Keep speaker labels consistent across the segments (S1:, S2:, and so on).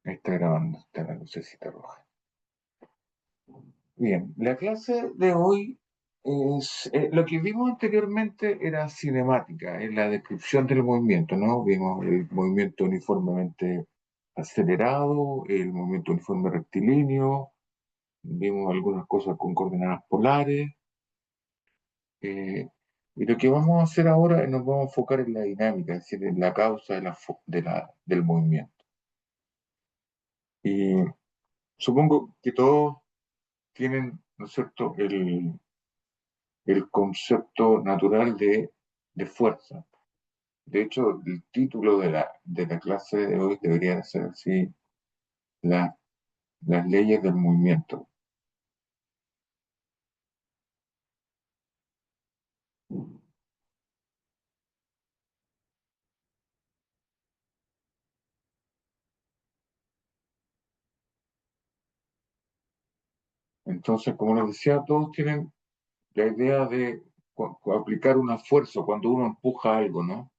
S1: Está grabando, está la lucecita roja. Bien, la clase de hoy es, lo que vimos anteriormente era cinemática, en la descripción del movimiento, ¿no? Vimos el movimiento uniformemente acelerado, el movimiento uniforme rectilíneo, vimos algunas cosas con coordenadas polares, eh, y lo que vamos a hacer ahora es nos vamos a enfocar en la dinámica, es decir, en la causa del movimiento. Y supongo que todos tienen, ¿no es cierto?, el concepto natural de fuerza. De hecho, el título de la clase de hoy debería ser así, la- las leyes del movimiento. Entonces, como les decía, todos tienen la idea de aplicar una fuerza cuando uno empuja algo, ¿no?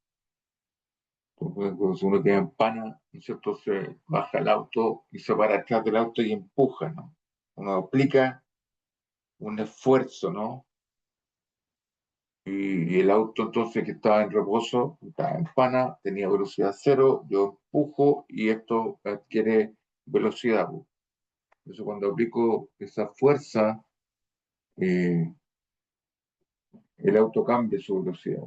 S1: Entonces, uno queda en pana, ¿no es cierto? Se baja el auto y se para atrás del auto y empuja, ¿no? Uno aplica un esfuerzo, ¿no? Y el auto entonces que estaba en reposo, estaba en pana, tenía velocidad cero, yo empujo y esto adquiere velocidad. Po. Eso cuando aplico esa fuerza, eh, el auto cambia su velocidad.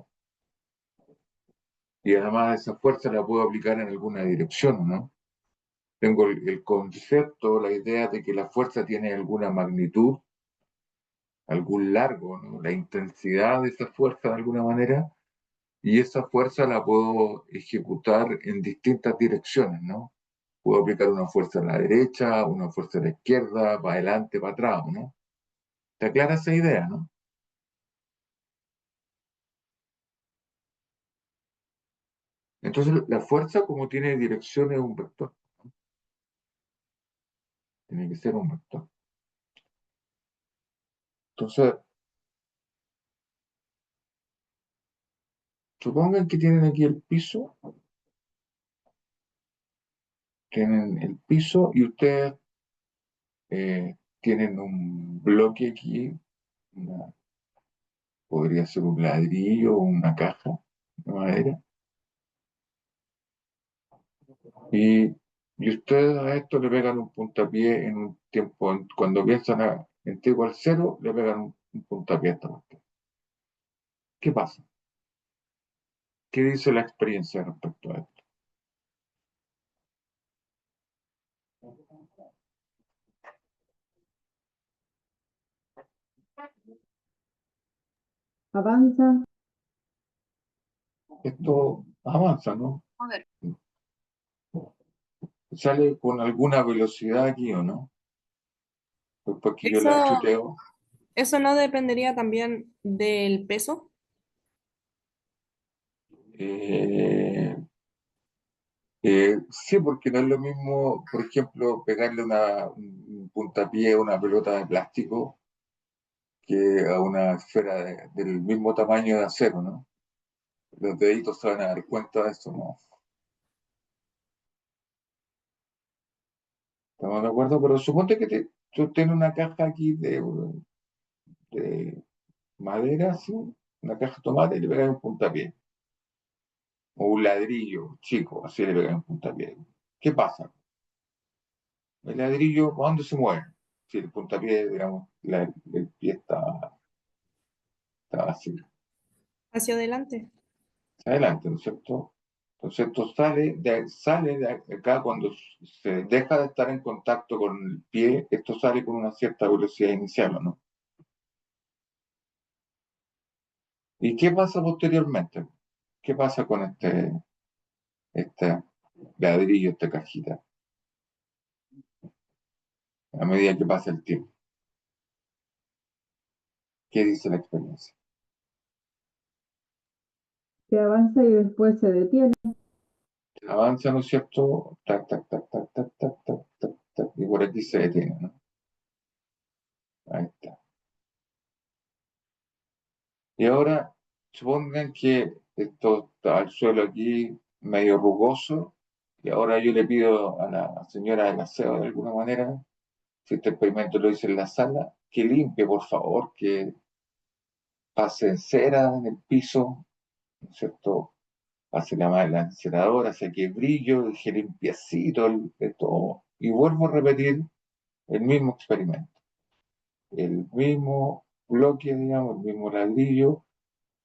S1: Y además esa fuerza la puedo aplicar en alguna dirección, ¿no? Tengo el concepto, la idea de que la fuerza tiene alguna magnitud, algún largo, ¿no? La intensidad de esa fuerza de alguna manera, y esa fuerza la puedo ejecutar en distintas direcciones, ¿no? Puedo aplicar una fuerza a la derecha, una fuerza a la izquierda, para adelante, para atrás, ¿no? ¿Está clara esa idea, no? Entonces, la fuerza, como tiene dirección, es un vector. Tiene que ser un vector. Entonces, supongan que tienen aquí el piso, tienen el piso y ustedes tienen un bloque aquí, podría ser un ladrillo o una caja de madera, y, y ustedes a esto le pegan un puntapié en un tiempo, cuando piensan en t igual cero, le pegan un puntapié a esta cuestión. ¿Qué pasa? ¿Qué dice la experiencia respecto a esto?
S2: Avanza.
S1: Esto avanza, ¿no?
S2: A ver.
S1: Sale con alguna velocidad aquí o no. Después que yo la
S2: Eso,
S1: chuteo.
S2: eso no dependería también del peso.
S1: eh, sí, porque no es lo mismo, por ejemplo, pegarle un puntapié a una pelota de plástico que a una esfera del mismo tamaño de acero, ¿no? Los deditos se van a dar cuenta de eso, ¿no? ¿Estamos de acuerdo? Pero suponte que tú tienes una caja aquí de madera, ¿sí? Una caja de tomate y le pegas un puntapié. O un ladrillo chico, así le pegas un puntapié. ¿Qué pasa? El ladrillo, ¿a dónde se mueve? Si el puntapié, digamos, el pie está así,
S2: Hacia adelante.
S1: hacia adelante, ¿no es cierto? Entonces esto sale de acá cuando se deja de estar en contacto con el pie, esto sale con una cierta velocidad inicial, ¿o no? ¿Y qué pasa posteriormente? ¿Qué pasa con este ladrillo, esta cajita, a medida que pasa el tiempo? ¿Qué dice la experiencia?
S3: Que avanza y después se detiene.
S1: Avanza, ¿no es cierto? Tac, tac, tac, tac, tac, tac, tac, tac, tac, y por aquí se detiene, ¿no? Ahí está. Y ahora, supongan que esto está al suelo aquí medio rugoso, Y ahora yo le pido a la señora del aseo, de alguna manera, si este experimento lo hice en la sala, que limpie, por favor, que pase cera en el piso, ¿no es cierto? Pase la enceradora, saque brillo, deje limpiecito de todo. Y vuelvo a repetir el mismo experimento. El mismo bloque, digamos, el mismo ladrillo,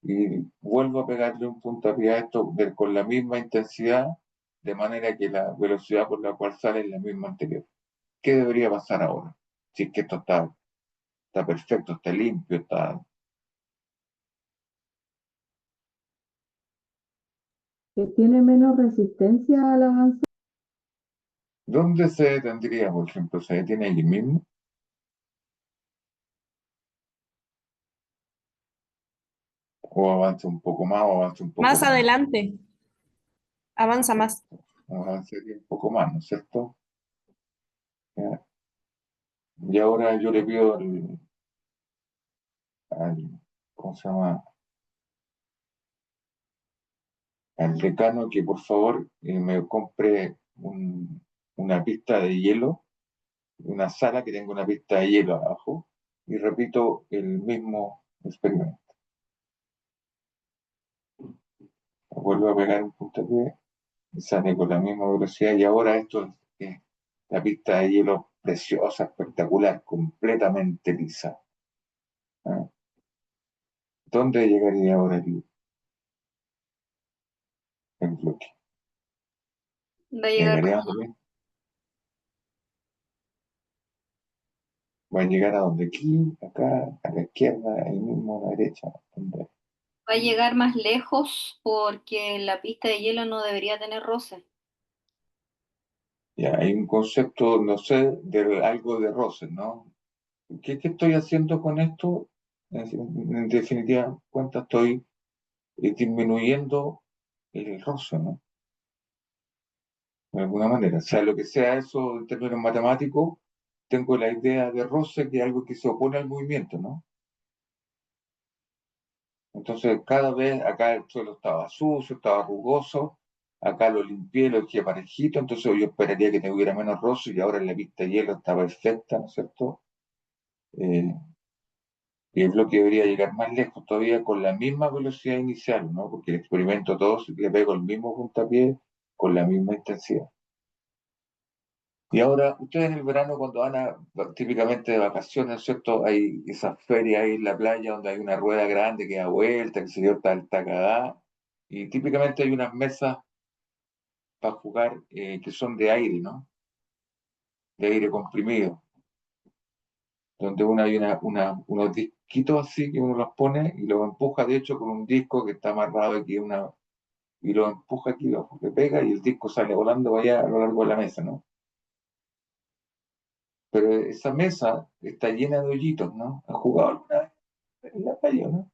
S1: y vuelvo a pegarle un puntapié a esto con la misma intensidad, de manera que la velocidad por la cual sale es la misma anterior. ¿Qué debería pasar ahora? Si es que esto está perfecto, está limpio, está...
S3: Que tiene menos resistencia al avanzar.
S1: ¿Dónde se detendría, por ejemplo? ¿Se detiene allí mismo? ¿O avanza un poco más o avanza un poco
S2: Más
S1: menos?
S2: adelante, avanza más.
S1: O avanzaría un poco más, ¿no es cierto? Ya. Y ahora yo le pido ¿cómo se llama? Al decano que por favor me compre una pista de hielo, una sala que tenga una pista de hielo abajo, y repito el mismo experimento. Vuelvo a pegar un puntapié y sale con la misma velocidad, y ahora esto es la pista de hielo preciosa, espectacular, completamente lisa. ¿Ah? ¿Dónde llegaría ahora el bloque?
S4: Va a llegar
S1: ¿Llegaría a
S4: como,
S1: dónde? ¿Va a llegar a donde? Aquí, acá, a la izquierda, ahí mismo, a la derecha. ¿Dónde?
S4: va a llegar más lejos porque la pista de hielo no debería tener roce.
S1: Ya, hay un concepto, no sé, de algo de roce, ¿no? ¿Qué estoy haciendo con esto? En definitiva cuenta, estoy disminuyendo el roce, ¿no? De alguna manera. Sea lo que sea eso en términos matemáticos, tengo la idea de roce que es algo que se opone al movimiento, ¿no? Entonces, cada vez acá el suelo estaba sucio, estaba rugoso, acá lo limpié, lo dejé parejito, entonces yo esperaría que tuviera menos roce y ahora en la pista de hielo está perfecta, ¿no es cierto? Eh, y el bloque debería llegar más lejos todavía con la misma velocidad inicial, ¿no? Porque el experimento todo le pego el mismo puntapié con la misma intensidad. Y ahora, ustedes en el verano cuando van típicamente de vacaciones, ¿no es cierto? Hay esas ferias ahí en la playa donde hay una rueda grande que da vuelta, que se dio está cagada, y típicamente hay unas mesas para jugar que son de aire, ¿no? De aire comprimido, donde uno hay unos disquitos así que uno los pone y los empuja, de hecho, con un disco que está amarrado aquí, y lo empuja aquí, le pega y el disco sale volando allá a lo largo de la mesa, ¿no? Pero esa mesa está llena de hoyitos, ¿no? ¿Han jugado alguna vez en la playa, no?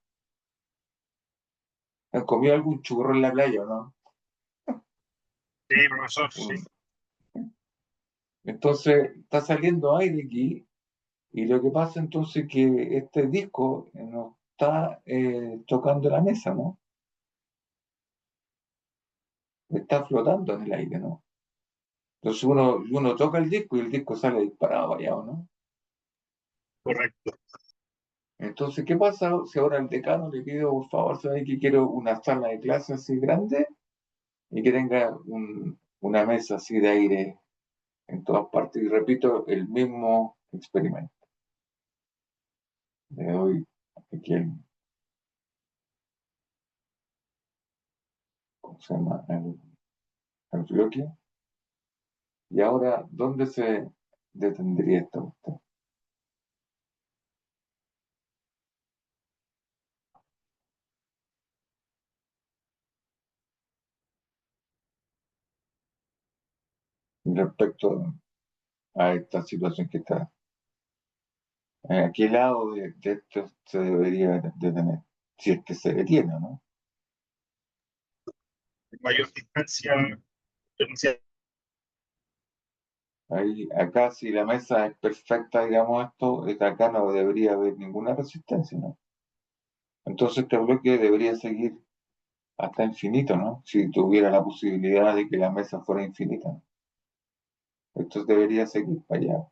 S1: ¿Han comido algún churro en la playa, o no?
S5: Sí, profesor, sí.
S1: Entonces está saliendo aire aquí y lo que pasa entonces es que este disco no está tocando la mesa, ¿no? Está flotando en el aire, ¿no? Entonces uno toca el disco y el disco sale disparado allá, ¿o no?
S5: Correcto.
S1: Entonces, ¿qué pasa si ahora al decano le pido, por favor, sabe que quiero una sala de clase así grande y que tenga una mesa así de aire en todas partes? Y repito el mismo experimento. Le doy aquí ¿cómo se llama? El bloque. Y ahora, ¿dónde se detendría esto? Respecto a esta situación que está. ¿A qué lado de esto se debería detener? Si es que se detiene, ¿no?
S5: Mayor distancia.
S1: Ahí, acá, si la mesa es perfecta, digamos esto, es que acá no debería haber ninguna resistencia, ¿no? Entonces este bloque debería seguir hasta infinito, ¿no? Si tuviera la posibilidad de que la mesa fuera infinita, ¿no? Esto debería seguir para allá,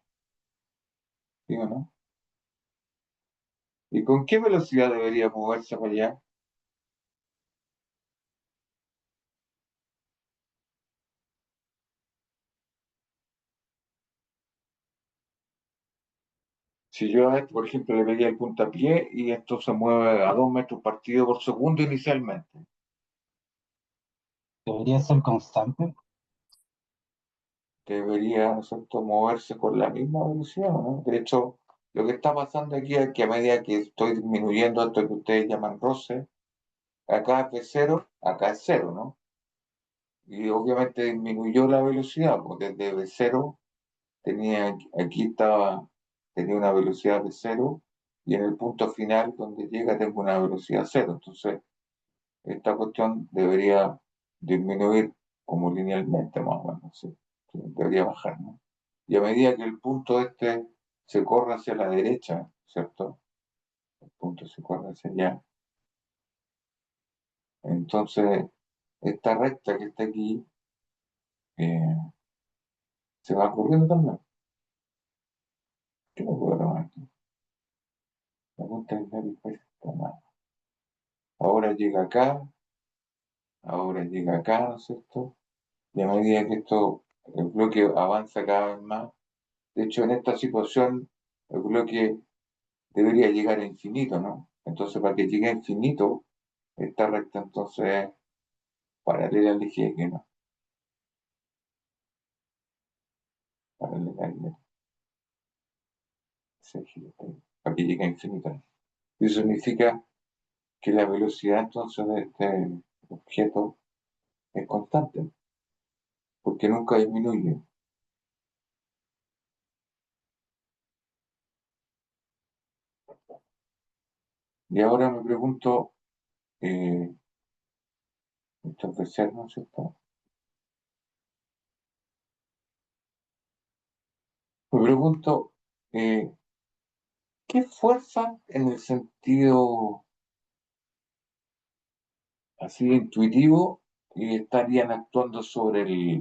S1: ¿sí o no? ¿Y con qué velocidad debería moverse para allá? Si yo a esto, por ejemplo, le pegué el puntapié y esto se mueve a 2 metros partido por segundo inicialmente,
S6: Debería ser constante.
S1: debería, ¿no es cierto?, moverse con la misma velocidad, ¿no? De hecho, lo que está pasando aquí es que a medida que estoy disminuyendo esto que ustedes llaman roce, acá es de cero, acá es cero, ¿no? Y obviamente disminuyó la velocidad, porque desde cero tenía una velocidad de cero, y en el punto final donde llega tengo una velocidad cero. Entonces, esta cuestión debería disminuir como linealmente, más o menos, ¿sí? Sí, debería bajar, ¿no? Y a medida que el punto este se corre hacia la derecha, ¿cierto? El punto se corre hacia allá. Entonces, esta recta que está aquí eh, se va corriendo también. ¿Qué me puedo tomar aquí? La punta del lápiz parece que está mal. Ahora llega acá, ¿no es cierto? Y a medida que el bloque avanza cada vez más, de hecho en esta situación el bloque debería llegar a infinito, ¿no? Entonces para que llegue a infinito, esta recta entonces es paralela al eje X, ¿no? Paralela al ese eje X, para que llegue a infinito, ¿no? Y eso significa que la velocidad entonces de este objeto es constante, porque nunca disminuye. Y ahora me pregunto, esto es de ser, ¿no es cierto? Me pregunto, eh, ¿qué fuerza en el sentido así intuitivo estarían actuando sobre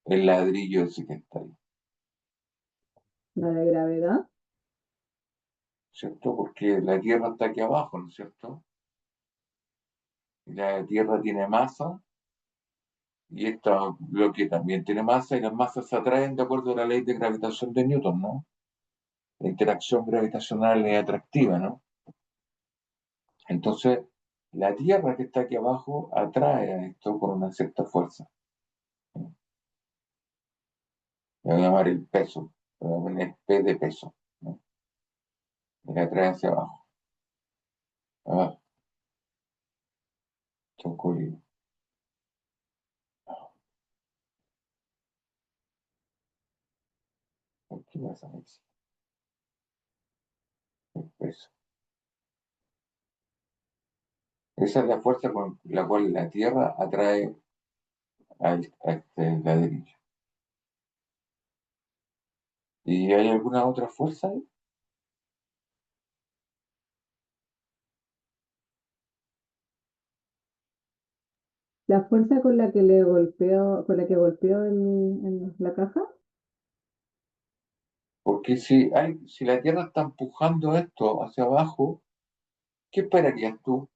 S1: el ladrillo ese que está ahí?
S3: La de gravedad.
S1: ¿Cierto? Porque la Tierra está aquí abajo, ¿no es cierto? Y la Tierra tiene masa y esto bloque también tiene masa y las masas se atraen de acuerdo a la ley de gravitación de Newton, ¿no? La interacción gravitacional es atractiva, ¿no? Entonces, la Tierra que está aquí abajo atrae a esto con una cierta fuerza. Le voy a llamar el peso, le voy a poner P de peso, ¿no? Y la atrae hacia abajo. Ah, tocó el- ¿qué pasa? El peso. Esa es la fuerza con la cual la Tierra atrae a este ladrillo. ¿Y hay alguna otra fuerza ahí?
S3: La fuerza con la que le golpeo, con la que golpeo en la caja.
S1: Porque si la Tierra está empujando esto hacia abajo, ¿qué esperarías tú?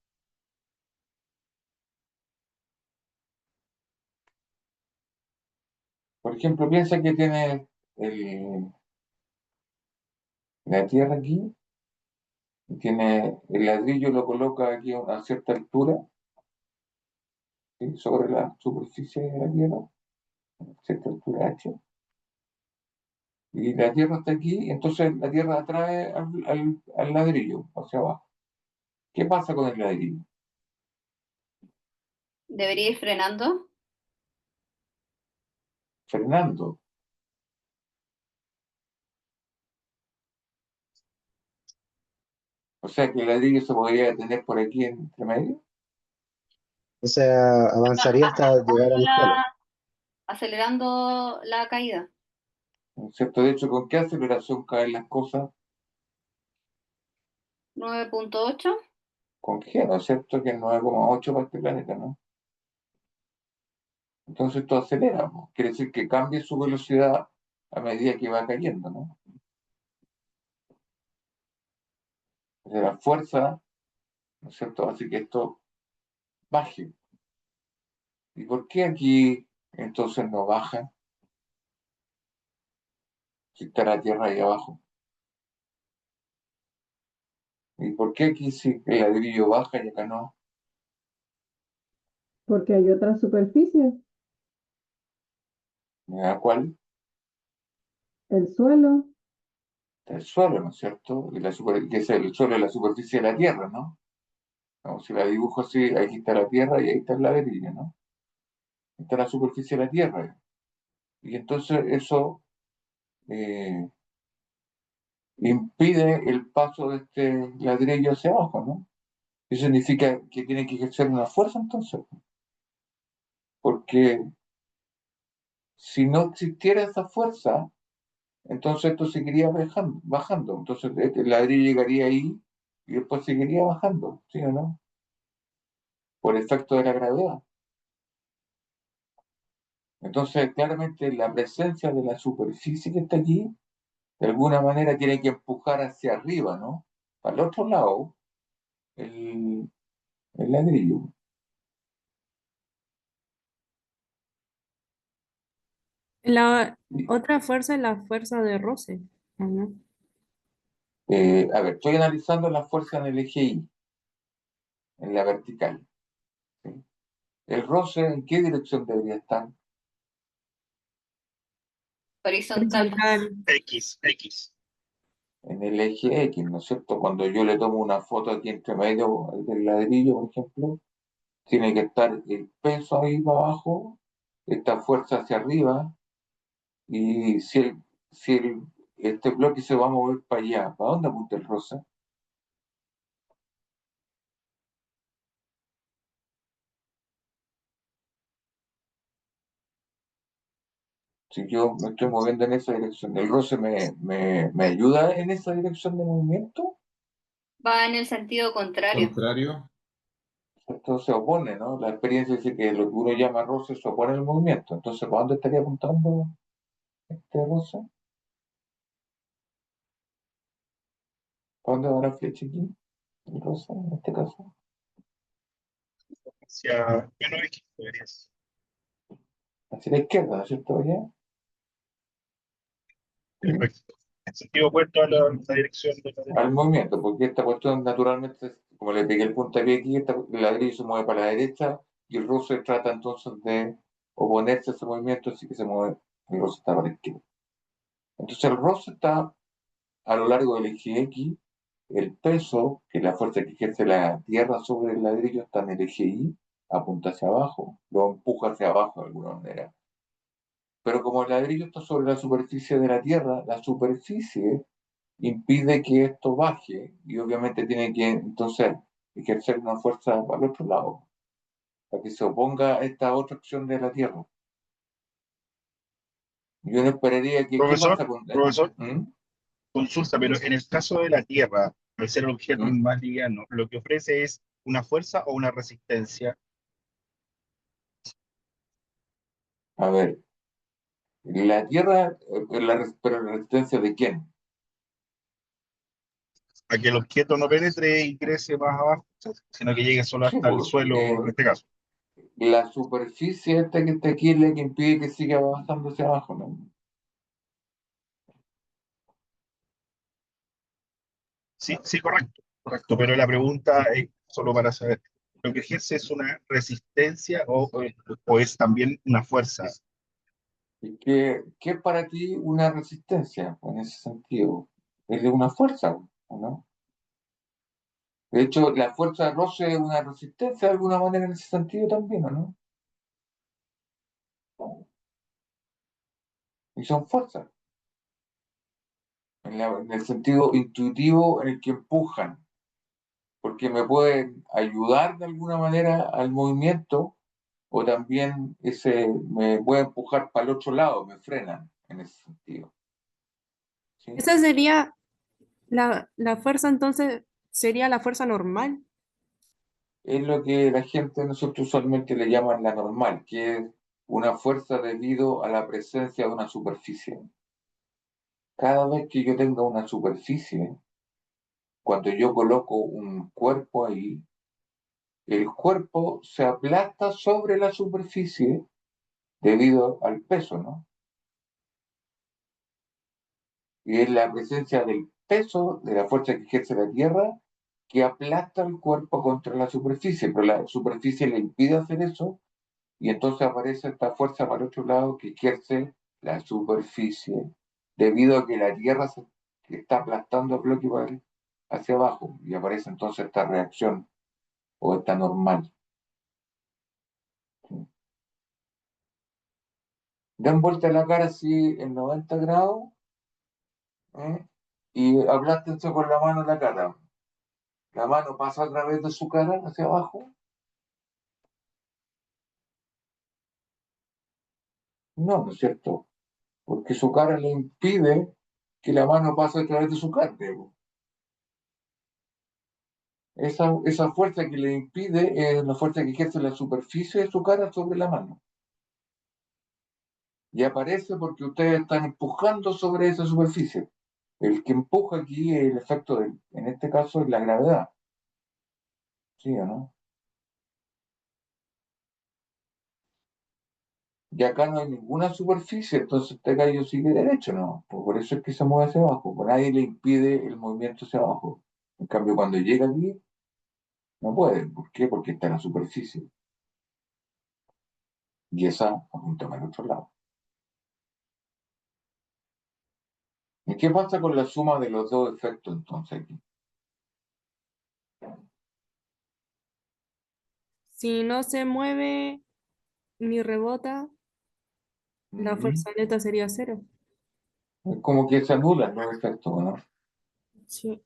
S1: Por ejemplo, piensa que tiene la Tierra aquí, y tiene el ladrillo, lo coloca aquí a cierta altura, ¿sí? Sobre la superficie de la Tierra, a cierta altura H. Y la Tierra está aquí, entonces la Tierra atrae al ladrillo hacia abajo. ¿Qué pasa con el ladrillo?
S4: Debería ir frenando.
S1: Fernando. O sea que el ladrillo se podría detener por aquí entre medio,
S6: O sea, avanzaría hasta llegar al suelo.
S4: Acelerando la caída.
S1: ¿no es cierto? De hecho, ¿con qué aceleración caen las cosas?
S4: 9.8.
S1: con G, ¿no es cierto? Que es 9,8 para este planeta, ¿no? Entonces esto acelera, ¿no? Quiere decir que cambie su velocidad a medida que va cayendo, ¿no? O sea, la fuerza, ¿no es cierto?, hace que esto baje. ¿Y por qué aquí entonces no baja? Si está la Tierra ahí abajo. ¿Y por qué aquí sí el ladrillo baja y acá no?
S3: Porque hay otra superficie,
S1: ¿A cuál?
S3: el suelo.
S1: Está el suelo, ¿no es cierto? Que es el suelo es la superficie de la Tierra, ¿no? Como si la dibujo así, aquí está la Tierra y ahí está el ladrillo, ¿no? Está la superficie de la Tierra. Y entonces eso eh, impide el paso de este ladrillo hacia abajo, ¿no? Eso significa que tiene que ejercer una fuerza entonces, porque si no existiera esa fuerza, entonces esto seguiría bajando. Entonces el ladrillo llegaría ahí y después seguiría bajando, ¿sí o no? Por efecto de la gravedad. Entonces, claramente la presencia de la superficie que está allí, de alguna manera tiene que empujar hacia arriba, ¿no? Para el otro lado, el, el ladrillo.
S2: La
S1: Y,
S2: otra fuerza es la fuerza de roce, ¿o no?
S1: a ver, estoy analizando la fuerza en el eje Y, en la vertical. ¿Sí? El roce, ¿en qué dirección debería estar?
S4: Horizontal.
S2: Horizontal.
S5: X.
S1: En el eje X, ¿no es cierto? Cuando yo le tomo una foto aquí entre medio del ladrillo, por ejemplo, tiene que estar el peso ahí para abajo, esta fuerza hacia arriba, y si este bloque se va a mover para allá, ¿para dónde apunta el roce? Si yo me estoy moviendo en esa dirección, ¿el roce me ayuda en esa dirección de movimiento?
S4: Va en el sentido contrario.
S7: Contrario.
S1: Esto se opone, ¿no? La experiencia dice que lo que uno llama roce se opone al movimiento. Entonces, ¿para dónde estaría apuntando este roce? ¿Para dónde va la flecha aquí? El roce, en este caso.
S5: Hacia menos X, debería ser.
S1: Hacia la izquierda, ¿no es cierto? ¿Ya? ¿Sí?
S5: Perfecto. En sentido opuesto a la dirección de la
S1: Al movimiento, porque esta cuestión naturalmente, como le pegué el puntapié aquí, el ladrillo se mueve para la derecha y el roce trata entonces de oponerse a ese movimiento, así que se mueve, el roce está para la izquierda. Entonces el roce está a lo largo del eje X, el peso, que es la fuerza que ejerce la Tierra sobre el ladrillo, está en el eje Y, apunta hacia abajo, lo empuja hacia abajo de alguna manera. Pero como el ladrillo está sobre la superficie de la Tierra, la superficie impide que esto baje y obviamente tiene que entonces ejercer una fuerza para el otro lado, para que se oponga a esta otra acción de la Tierra. Yo no esperaría que, ¿qué
S5: Profesor,
S1: pasa con...
S5: profesor,
S1: ¿Mm?
S5: consulta, pero en el caso de la Tierra, al ser el objeto
S1: ¿Mm?
S5: más liviano, lo que ofrece es una fuerza o una resistencia
S1: A ver, la Tierra, pero la resistencia de quién?
S5: a que el objeto no penetre e ingrese más abajo, sino que llegue solo
S1: Sí,
S5: hasta el
S1: pues,
S5: suelo, en este caso.
S1: la superficie esta que está aquí es la que impide que siga avanzando hacia abajo, ¿no?
S5: Sí, sí, correcto, correcto. Pero la pregunta es solo para saber, ¿lo que ejerce es una resistencia o es también una fuerza?
S1: ¿Y qué es para ti una resistencia en ese sentido? Es de una fuerza, ¿o no? De hecho, la fuerza de roce es una resistencia de alguna manera en ese sentido también, ¿o no? Y son fuerzas, en el sentido intuitivo en el que empujan, porque me pueden ayudar de alguna manera al movimiento o también me puede empujar para el otro lado, me frenan en ese sentido. ¿Sí?
S2: Esa sería la fuerza, entonces, sería la fuerza normal.
S1: es lo que la gente, nosotros usualmente le llaman la normal, que es una fuerza debido a la presencia de una superficie. Cada vez que yo tenga una superficie, cuando yo coloco un cuerpo ahí, el cuerpo se aplasta sobre la superficie debido al peso, ¿no? Y es la presencia del peso, de la fuerza que ejerce la Tierra, que aplasta el cuerpo contra la superficie, pero la superficie le impide hacer eso, y entonces aparece esta fuerza para el otro lado que ejerce la superficie, debido a que la Tierra que está aplastando el bloque hacia abajo, y aparece entonces esta reacción o esta normal. Dan vuelta la cara así en 90 grados, ¿eh? Y aplástense con la mano en la cara. La mano pasa a través de su cara hacia abajo. No, ¿no es cierto? Porque su cara le impide que la mano pase a través de su carne. Esa fuerza que le impide es la fuerza que ejerce la superficie de su cara sobre la mano. Y aparece porque ustedes están empujando sobre esa superficie. El que empuja aquí es el efecto, en este caso, es la gravedad. ¿Sí o no? Y acá no hay ninguna superficie, entonces este gallo sigue derecho, ¿no? Pues por eso es que se mueve hacia abajo, pues nadie le impide el movimiento hacia abajo. En cambio, cuando llega aquí, no puede. ¿Por qué? Porque está en la superficie. Y esa apunta para el otro lado. ¿Y qué pasa con la suma de los dos efectos entonces aquí?
S2: Si no se mueve ni rebota, la fuerza neta sería cero.
S1: Es como que se anulan los efectos, ¿no?
S2: Sí.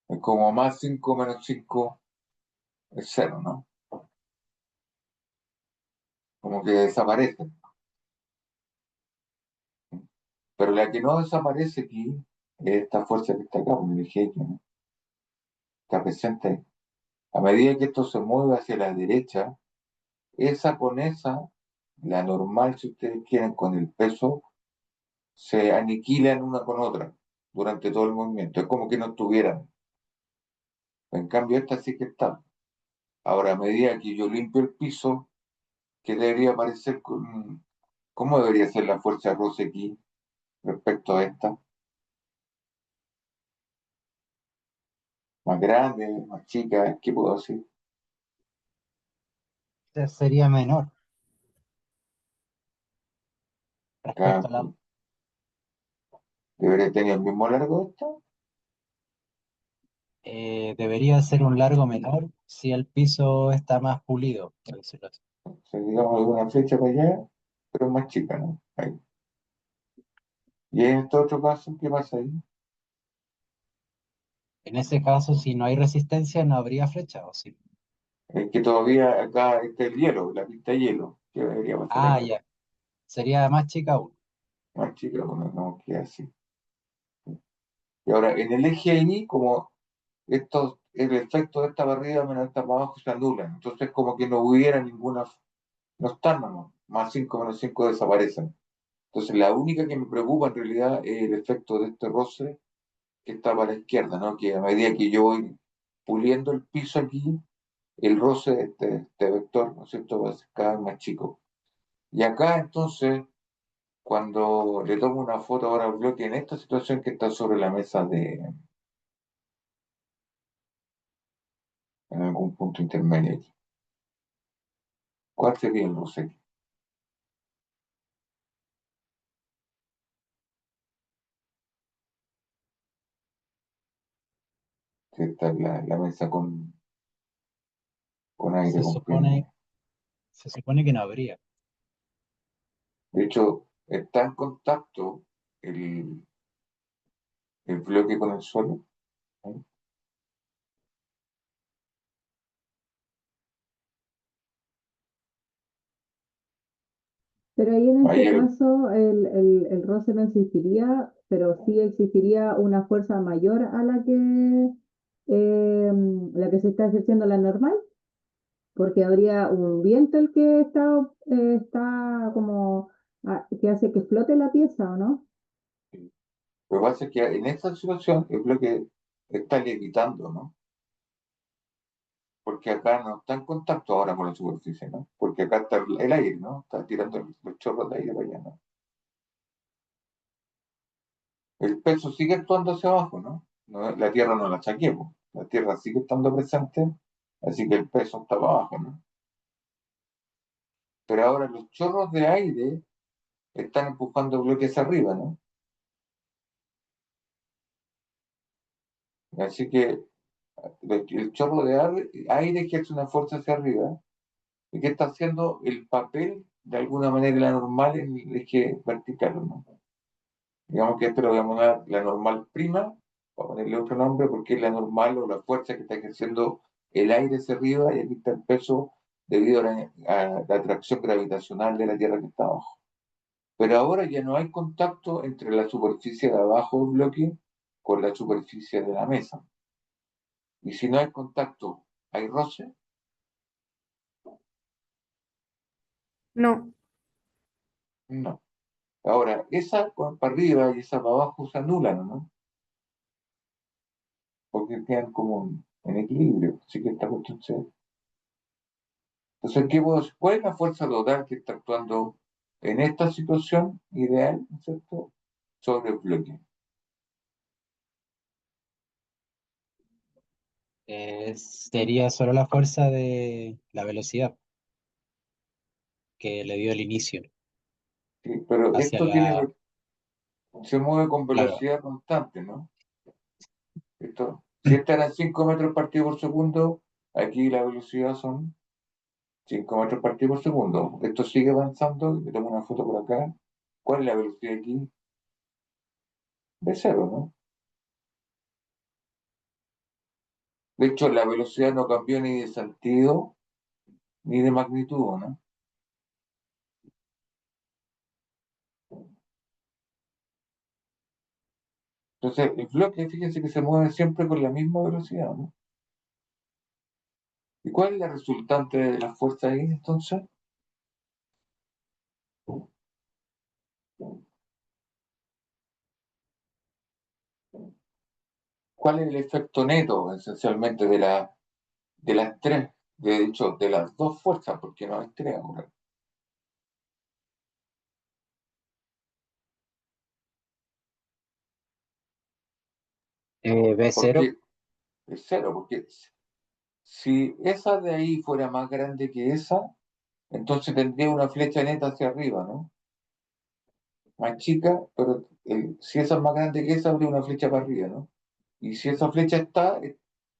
S1: Es como más 5 menos 5 es cero, ¿no? Como que desaparecen. Pero la que no desaparece aquí es esta fuerza que está acá, como dije, ¿no? Está presente. A medida que esto se mueve hacia la derecha, esa con esa, la normal, si ustedes quieren, con el peso, se aniquilan una con otra durante todo el movimiento. Es como que no estuvieran. En cambio, esta sí que está. Ahora, a medida que yo limpio el piso, ¿qué debería aparecer? ¿Cómo debería ser la fuerza roce aquí respecto a esta? ¿Más grande, más chica? ¿Qué puedo decir?
S6: Sería menor
S1: Acá,
S6: respecto a la...
S1: ¿debería tener el mismo largo esta?
S6: Debería ser un largo menor si el piso está más pulido, por decirlo así.
S1: O sea, digamos alguna flecha para allá, pero más chica, ¿no? Ahí. Y en este otro caso, ¿qué pasa ahí?
S6: En ese caso, si no hay resistencia, no habría flecha, ¿o sí?
S1: Es que todavía acá está el hielo, la pista de hielo. ¿Qué debería pasar
S6: Ah,
S1: acá?
S6: ya. Sería más chica aún.
S1: Más chica, bueno, no queda así. Y ahora, en el eje ahí, como el efecto de esta barrida menos esta para abajo se anulan. Entonces, como que no hubiera ninguna, no están, no, más 5 menos 5 desaparecen. Entonces, la única que me preocupa en realidad es el efecto de este roce que está para la izquierda, ¿no? Que a medida que yo voy puliendo el piso aquí, el roce de este vector, ¿no es cierto?, va a ser cada vez más chico. Y acá, entonces, cuando le tomo una foto ahora al bloque en esta situación que está sobre la mesa en algún punto intermedio aquí, ¿cuál sería el roce aquí? Que está la mesa con aire
S6: Se
S1: comprimido.
S6: supone, se supone que no habría.
S1: De hecho, está en contacto el, el bloque con el suelo, ¿no?
S3: Pero ahí en
S1: Ahí
S3: este caso el roce no existiría, pero sí existiría una fuerza mayor a la que se está ejerciendo la normal. porque habría un viento el que está como que hace que flote la pieza, ¿o no?
S1: Lo que pasa es que en esta situación el bloque está levitando, ¿no? Porque acá no está en contacto ahora con la superficie, ¿no? Porque acá está el aire, ¿no? Está tirando los chorros de aire para allá, ¿no? El peso sigue actuando hacia abajo, ¿no? La Tierra no la saquemos, la Tierra sigue estando presente, así que el peso está para abajo, ¿no? Pero ahora los chorros de aire están empujando bloques arriba, ¿no? Así que el chorro de aire ejerce una fuerza hacia arriba y que está haciendo el papel de alguna manera la normal en el eje vertical, ¿no? Digamos que esto lo vamos a dar la normal prima, para ponerle otro nombre, porque es la normal o la fuerza que está ejerciendo el aire hacia arriba y aquí está el peso debido a la atracción gravitacional de la Tierra que está abajo. Pero ahora ya no hay contacto entre la superficie de abajo del bloque con la superficie de la mesa. Y si no hay contacto, ¿hay roce?
S2: No,
S1: No. Ahora, esa para arriba y esa para abajo se anulan, ¿no? Porque quedan como en equilibrio. Así que esta cuestión se... Entonces, ¿cuál es la fuerza total que está actuando en esta situación ideal, ¿no es cierto?, sobre el bloque?
S6: Sería solo la fuerza de la velocidad que le dio el inicio
S1: Sí, pero
S6: hacia
S1: esto tiene,
S6: la...
S1: se mueve con
S6: Claro,
S1: velocidad constante, ¿no? Si esta era 5 metros partido por segundo, aquí la velocidad son 5 metros partido por segundo. Esto sigue avanzando, le tomo una foto por acá. ¿Cuál es la velocidad aquí? De cero, ¿no? De hecho, la velocidad no cambió ni de sentido ni de magnitud, ¿no? Entonces, el bloque, fíjense que se mueve siempre con la misma velocidad, ¿no? ¿Y cuál es la resultante de la fuerza ahí, entonces? ¿Cuál es el efecto neto, esencialmente, de las tres? De hecho, de las dos fuerzas, porque no hay tres ahora.
S6: B0,
S1: Porque es cero, porque si esa de ahí fuera más grande que esa, entonces tendría una flecha neta hacia arriba, ¿no? Más chica, pero si esa es más grande que esa, habría una flecha para arriba, ¿no? Y si esa flecha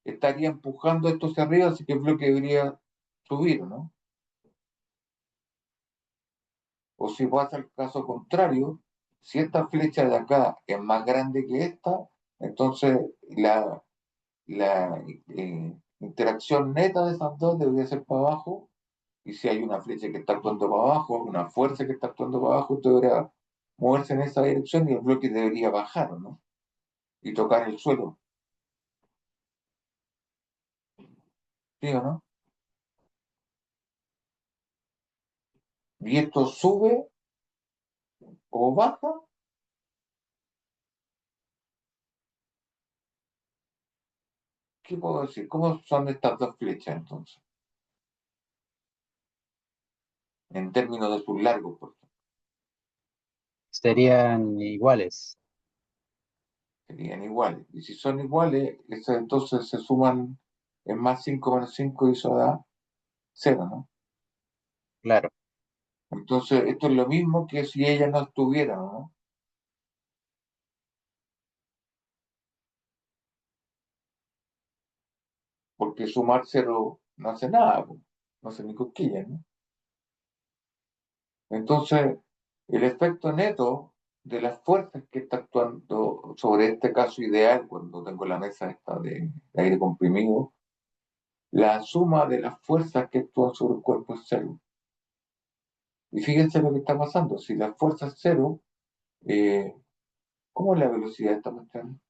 S1: estaría empujando esto hacia arriba, así que el bloque debería subir, ¿no? O si pasa el caso contrario, si esta flecha de acá es más grande que esta, entonces la interacción neta de esas dos debería ser para abajo, y si hay una flecha que está actuando para abajo, una fuerza que está actuando para abajo, esto debería moverse en esa dirección y el bloque debería bajar, ¿no? Y tocar el suelo, ¿sí o no? Y esto sube o baja. ¿Qué puedo decir? ¿Cómo son estas dos flechas entonces? En términos de sus largos, por ejemplo,
S6: serían iguales,
S1: serían iguales. Y si son iguales, entonces se suman en más 5 menos 5 y eso da cero, ¿no?
S6: claro.
S1: Entonces, esto es lo mismo que si ellas no estuvieran, ¿no? Porque sumar cero no hace nada, pues, no hace ni cosquillas, ¿no? Entonces, el efecto neto de las fuerzas que está actuando sobre este caso ideal, cuando tengo la mesa esta de aire comprimido, la suma de las fuerzas que actúan sobre el cuerpo es cero. Y fíjense lo que está pasando. Si la fuerza es cero, eh, ¿cómo es la velocidad de esta cuestión?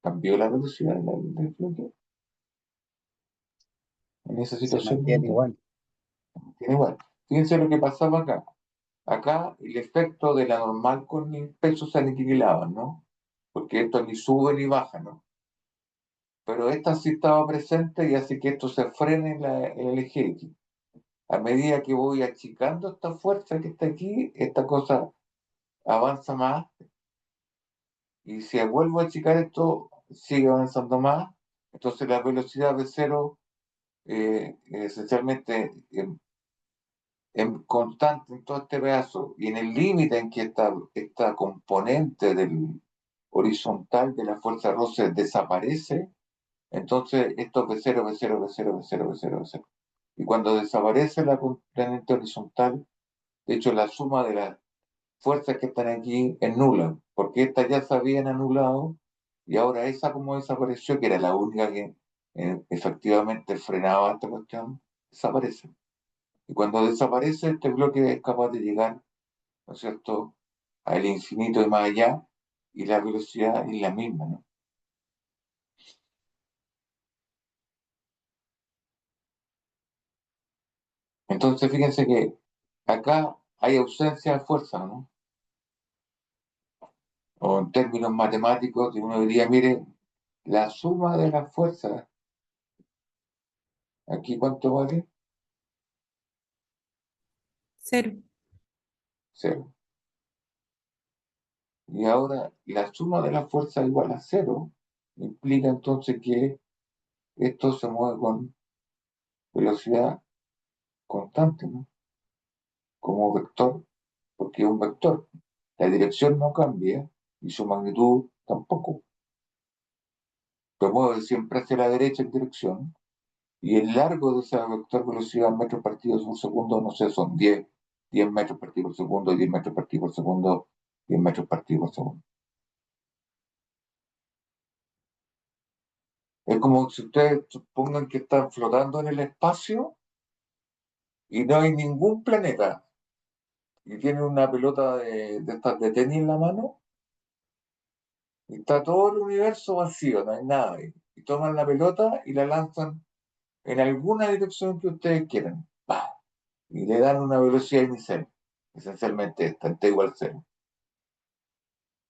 S1: ¿Cambió la velocidad del bloque en esa
S6: Se
S1: situación?
S6: mantiene igual.
S1: Tiene igual. Fíjense lo que pasaba acá. Acá el efecto de la normal con el peso se aniquilaban, ¿no? Porque esto ni sube ni baja, ¿no? Pero esta sí estaba presente y hace que esto se frene en el eje X. A medida que voy achicando esta fuerza que está aquí, esta cosa avanza más y si vuelvo a achicar esto, sigue avanzando más. Entonces la velocidad de cero esencialmente en constante en todo este pedazo y en el límite en que esta componente del horizontal de la fuerza roce desaparece, entonces esto es V0, V0, V0, V0, V0, V0. Y cuando desaparece la componente horizontal, de hecho la suma de las fuerzas que están aquí es nula, porque estas ya se habían anulado y ahora esa como desapareció, que era la única que efectivamente frenaba esta cuestión, desaparece. Y cuando desaparece, este bloque es capaz de llegar, ¿no es cierto?, al infinito y más allá, y la velocidad es la misma, ¿no? Entonces, fíjense que acá hay ausencia de fuerza, ¿no? O en términos matemáticos, uno diría, mire, la suma de las fuerzas, ¿aquí cuánto vale?
S2: Cero.
S1: Cero. Y ahora la suma de las fuerzas igual a cero, implica entonces que esto se mueve con velocidad constante, ¿no? Como vector, porque es un vector. La dirección no cambia y su magnitud tampoco. Se mueve siempre hacia la derecha en dirección y el largo de ese vector velocidad en metros partidos por segundo, no sé, son 10 metros partidos por segundo, 10 metros partidos por segundo, 10 metros partidos por segundo. Es como si ustedes supongan que están flotando en el espacio y no hay ningún planeta y tienen una pelota de estas de tenis en la mano y está todo el universo vacío, no hay nada ahí. Y toman la pelota y la lanzan en alguna dirección que ustedes quieran. ¡Pah! Y le dan una velocidad inicial, esencialmente esta, t igual cero.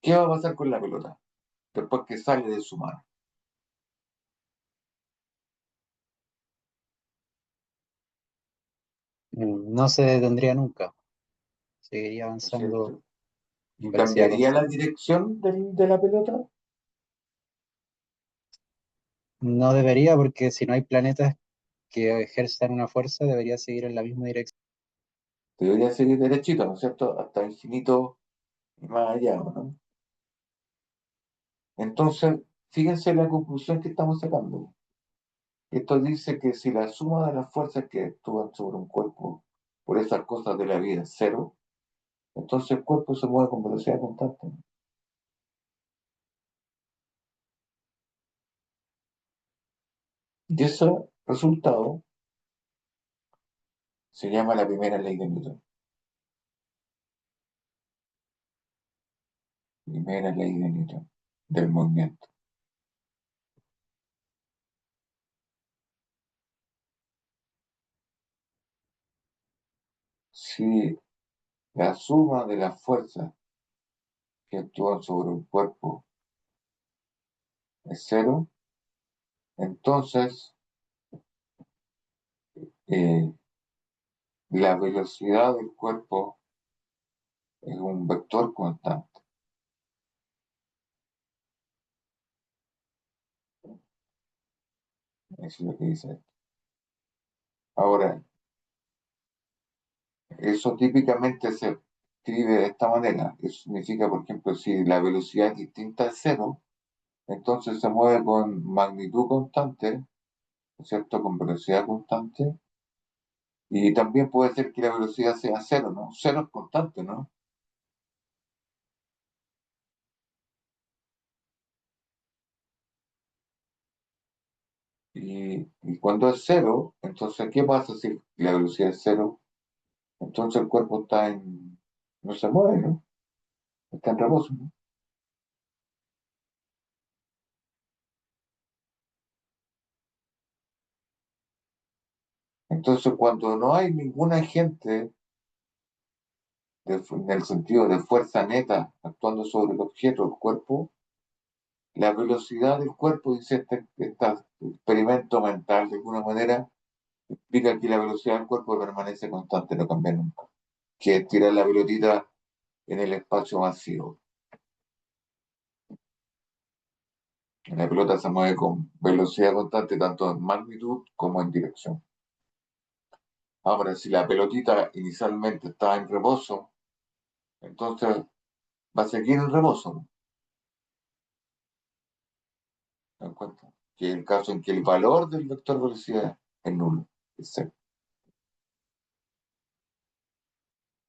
S1: ¿Qué va a pasar con la pelota después que sale de su mano?
S6: No se detendría nunca. Seguiría
S1: ¿No es
S6: avanzando
S1: cierto?
S6: en
S1: ¿Y
S6: velocidad
S1: cambiaría la
S6: constante.
S1: dirección de la pelota?
S6: No debería, porque si no hay planetas que ejerzan una fuerza, debería seguir en la misma dirección.
S1: Debería seguir derechito, ¿no es cierto? Hasta infinito y más allá, ¿no? Entonces, fíjense la conclusión que estamos sacando. Esto dice que si la suma de las fuerzas que actúan sobre un cuerpo por esas cosas de la vida es cero, entonces el cuerpo se mueve con velocidad constante. Y ese resultado se llama la primera ley de Newton. Primera ley de Newton del movimiento. Si la suma de las fuerzas que actúan sobre un cuerpo es cero, entonces eh, la velocidad del cuerpo es un vector constante. Eso es lo que dice. Ahora, eso típicamente se escribe de esta manera. Eso significa, por ejemplo, si la velocidad es distinta a cero, entonces se mueve con magnitud constante, ¿no es cierto? Con velocidad constante. Y también puede ser que la velocidad sea cero, ¿no? Cero es constante, ¿no? Y cuando es cero, entonces, ¿qué pasa si la velocidad es cero? Entonces el cuerpo no se mueve, ¿no? Está en reposo, ¿no? Entonces, cuando no hay ningún agente en el sentido de fuerza neta actuando sobre el objeto, el cuerpo, la velocidad del cuerpo, dice este experimento mental, de alguna manera, explica que la velocidad del cuerpo permanece constante, no cambia nunca, que es tirar la pelotita en el espacio vacío. La pelota se mueve con velocidad constante tanto en magnitud como en dirección. Ahora, si la pelotita inicialmente estaba en reposo, entonces va a seguir en reposo, ¿no? ¿Te das cuenta? Que es el caso en que el valor del vector velocidad es nulo, es cero.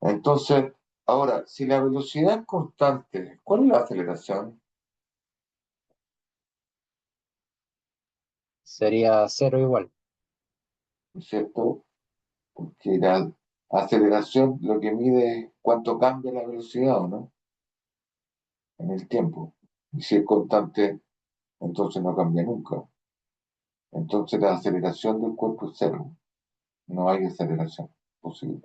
S1: Entonces, ahora, si la velocidad es constante, ¿cuál es la aceleración?
S6: Sería cero igual.
S1: ¿No es cierto? Porque la aceleración lo que mide es cuánto cambia la velocidad, ¿o no? En el tiempo. Y si es constante, entonces no cambia nunca. Entonces la aceleración del cuerpo es cero. No hay aceleración posible.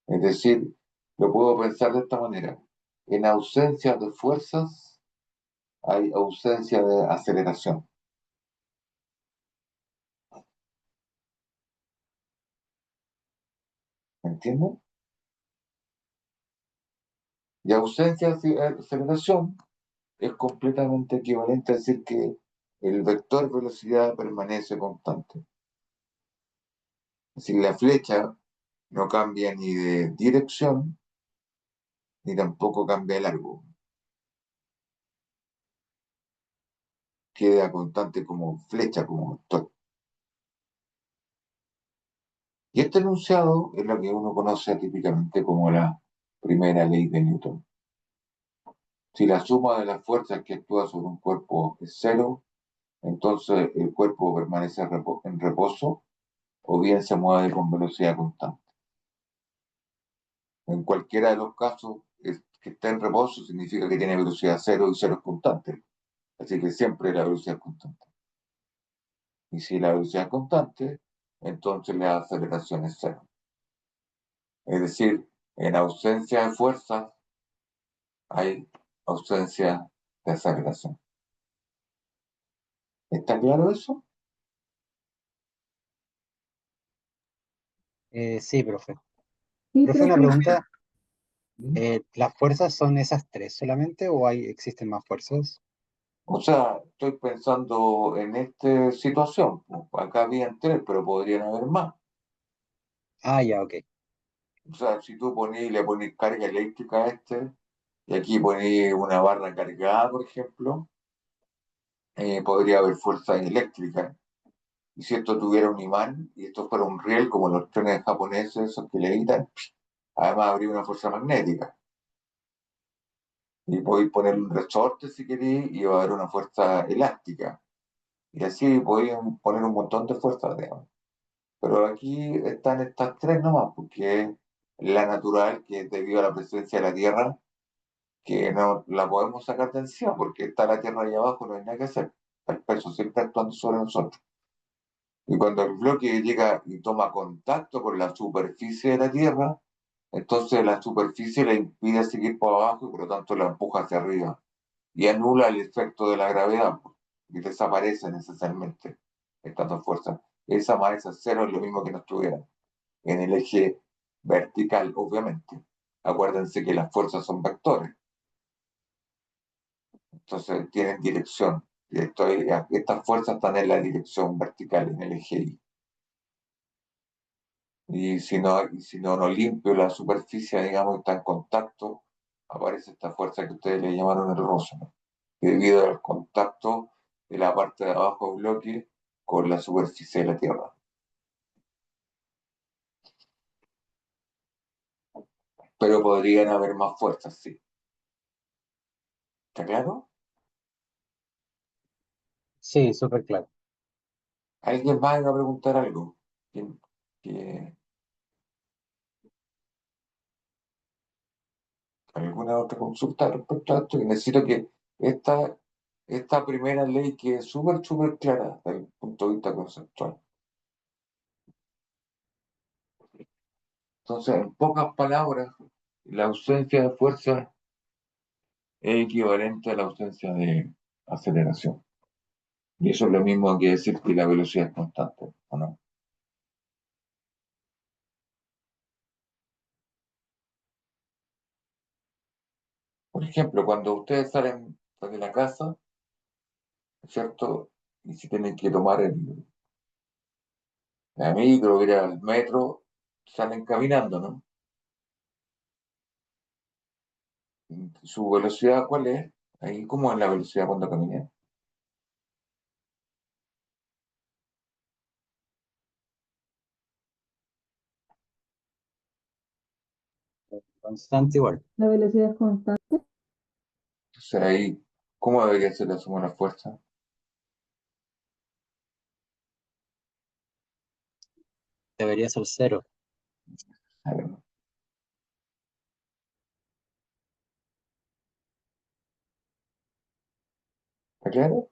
S1: Es decir, lo puedo pensar de esta manera. En ausencia de fuerzas, hay ausencia de aceleración. ¿Me entienden? Y ausencia de aceleración es completamente equivalente a decir que el vector velocidad permanece constante. Es decir, la flecha no cambia ni de dirección, ni tampoco cambia de largo. Queda constante como flecha, como vector. Y este enunciado es lo que uno conoce típicamente como la primera ley de Newton. Si la suma de las fuerzas que actúa sobre un cuerpo es cero, entonces el cuerpo permanece en reposo o bien se mueve con velocidad constante. En cualquiera de los casos, que está en reposo significa que tiene velocidad cero y cero es constante. Así que siempre la velocidad es constante. Y si la velocidad es constante, entonces la aceleración es cero. Es decir, en ausencia de fuerza hay ausencia de aceleración. ¿Está claro eso?
S6: Sí, profe.
S3: Sí,
S6: Profe, una
S3: profe.
S6: pregunta. ¿Las fuerzas son esas tres solamente o existen más fuerzas?
S1: O sea, estoy pensando en esta situación. Acá habían tres, pero podrían haber más.
S6: Ah, ya, ok.
S1: O sea, si tú le pones carga eléctrica a este, y aquí pones una barra cargada, por ejemplo, podría haber fuerza eléctrica. Y si esto tuviera un imán y esto fuera un riel, como los trenes japoneses, esos que levitan, además habría una fuerza magnética. Y podéis poner un resorte si queréis y va a haber una fuerza elástica. Y así podéis poner un montón de fuerzas, digamos. Pero aquí están estas tres nomás, porque es la natural, que es debido a la presencia de la Tierra, que no la podemos sacar de encima, porque está la Tierra ahí abajo, no hay nada que hacer. El peso siempre actuando sobre nosotros. Y cuando el bloque llega y toma contacto con la superficie de la Tierra, entonces la superficie le impide seguir por abajo y por lo tanto la empuja hacia arriba y anula el efecto de la gravedad y desaparecen esencialmente estas dos fuerzas. Esa más esa cero es lo mismo que no estuvieran en el eje vertical, obviamente. Acuérdense que las fuerzas son vectores, entonces tienen dirección. Estas fuerzas están en la dirección vertical, en el eje Y. Y si no, no limpio la superficie, digamos, está en contacto, aparece esta fuerza que ustedes le llamaron el roce, ¿no? Que debido al contacto de la parte de abajo del bloque con la superficie de la Tierra. Pero podrían haber más fuerzas, sí. ¿Está claro?
S6: Sí, súper claro.
S1: ¿Alguien más va a preguntar algo? ¿Quién- que- ¿Alguna otra consulta respecto a esto? Y necesito que esta, esta primera ley que es súper, súper clara desde el punto punto de vista conceptual. Entonces, en pocas palabras, la ausencia de fuerza es equivalente a la ausencia de aceleración. Y eso es lo mismo que decir que la velocidad es constante, ¿o no? Por ejemplo, cuando ustedes salen de la casa, ¿cierto? Y si tienen que tomar la micro, ir al metro, salen caminando, ¿no? ¿Su velocidad cuál es? Ahí, ¿cómo es la velocidad cuando caminan?
S6: Constante igual.
S3: La velocidad es constante.
S1: Entonces ahí, ¿cómo debería ser la suma de la fuerza?
S6: Debería ser cero.
S1: A ver, ¿no? ¿Está claro?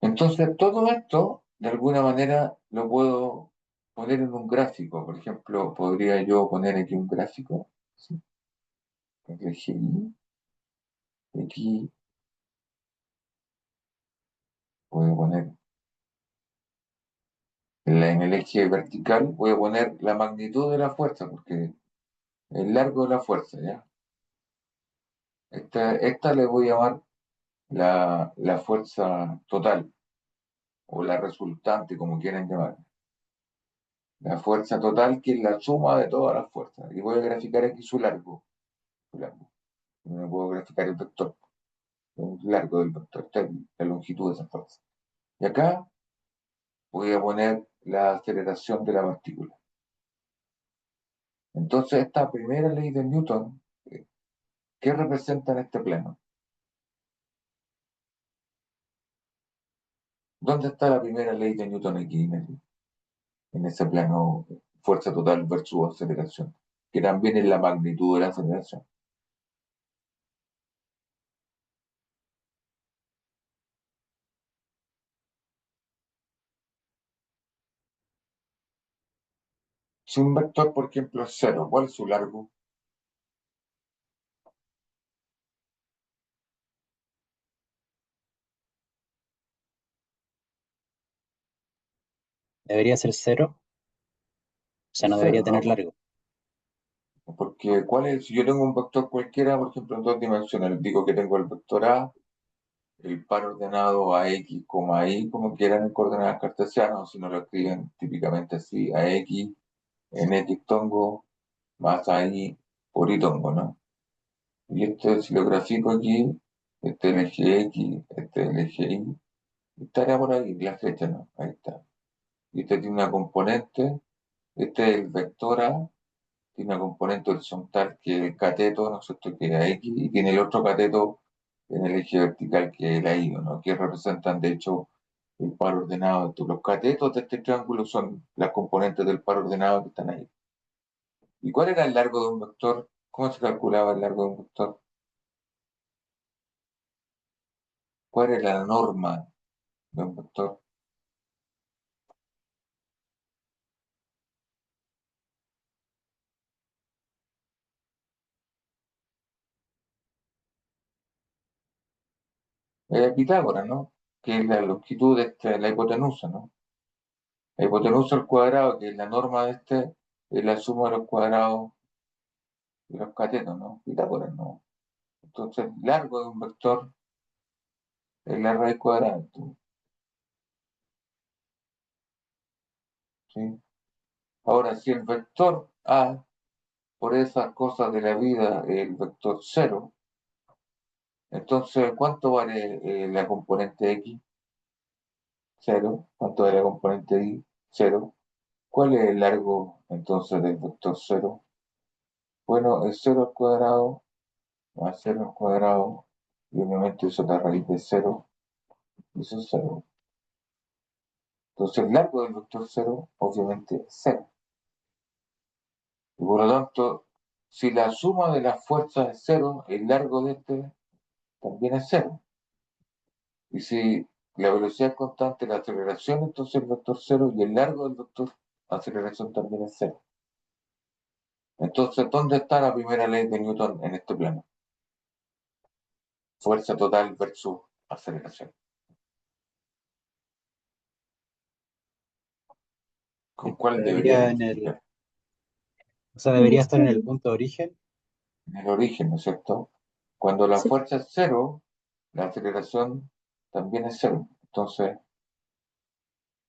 S1: Entonces, todo esto, de alguna manera, lo puedo poner en un gráfico. Por ejemplo, podría yo poner aquí un gráfico. ¿Sí? El eje Y, aquí voy a poner, en el eje vertical, voy a poner la magnitud de la fuerza, porque el largo de la fuerza, ¿ya? Esta le voy a llamar la fuerza total, o la resultante, como quieran llamar. La fuerza total, que es la suma de todas las fuerzas. Y voy a graficar aquí su largo. Su largo. No puedo graficar el vector. El largo del vector, esta es la longitud de esa fuerza. Y acá voy a poner la aceleración de la partícula. Entonces, esta primera ley de Newton, ¿qué representa en este plano? ¿Dónde está la primera ley de Newton aquí en ese plano, fuerza total versus aceleración? Que también es la magnitud de la aceleración. Si un vector, por ejemplo, es cero, ¿cuál es su largo?
S6: Debería ser cero. O sea, no debería
S1: Cero,
S6: tener
S1: ¿no?
S6: largo.
S1: Porque ¿cuál es? Si yo tengo un vector cualquiera, por ejemplo, en dos dimensiones, digo que tengo el vector A, el par ordenado a x, y, como quieran en coordenadas cartesianas, o si no lo escriben típicamente así, a x en x tongo más a y por y tongo, ¿no? Y esto, si lo grafico aquí, este es el eje x, este es el eje y estaría por ahí la flecha, ¿no? Ahí está. Y este tiene una componente, este es el vector A, tiene una componente horizontal que es el cateto, ¿no es cierto?, que es la X, y tiene el otro cateto en el eje vertical que es la Y, ¿no?, que representan de hecho el par ordenado. Entonces, los catetos de este triángulo son las componentes del par ordenado que están ahí. ¿Y cuál era el largo de un vector? ¿Cómo se calculaba el largo de un vector? ¿Cuál era la norma de un vector? Pitágoras, ¿no? Que es la longitud de la hipotenusa, ¿no? La hipotenusa al cuadrado, que es la norma de es la suma de los cuadrados de los catetos, ¿no? Pitágoras, ¿no? Entonces, el largo de un vector es la raíz cuadrada, entonces, ¿sí? Ahora, si el vector A, por esas cosas de la vida, es el vector cero, entonces, ¿cuánto vale la componente X? Cero. ¿Cuánto vale la componente Y? Cero. ¿Cuál es el largo entonces del vector cero? Bueno, es cero al cuadrado más cero al cuadrado, y obviamente eso es la raíz de cero, y eso es cero. Entonces, el largo del vector cero, obviamente, es cero. Y por lo tanto, si la suma de las fuerzas es cero, el largo de este también es cero. Y si la velocidad es constante, la aceleración, entonces el vector cero y el largo del vector aceleración también es cero. Entonces, ¿dónde está la primera ley de Newton en este plano? Fuerza total versus aceleración. ¿Con cuál debería
S6: Debería
S1: identificar?
S6: o sea,
S3: En el
S6: debería estar en el
S3: centro.
S6: punto de origen.
S1: En el origen, ¿no es cierto? Cuando la
S3: Sí.
S1: fuerza es cero, la aceleración también es cero. Entonces,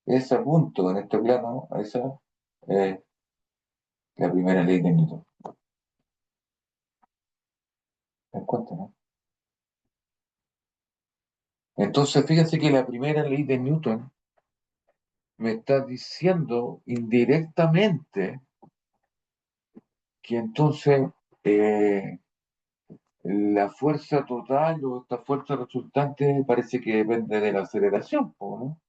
S1: ese punto en este plano, esa es la primera ley de Newton. ¿Te das cuenta, no? Entonces, fíjense que la primera ley de Newton me está diciendo indirectamente que entonces la fuerza total o esta fuerza resultante parece que depende de la aceleración, ¿no?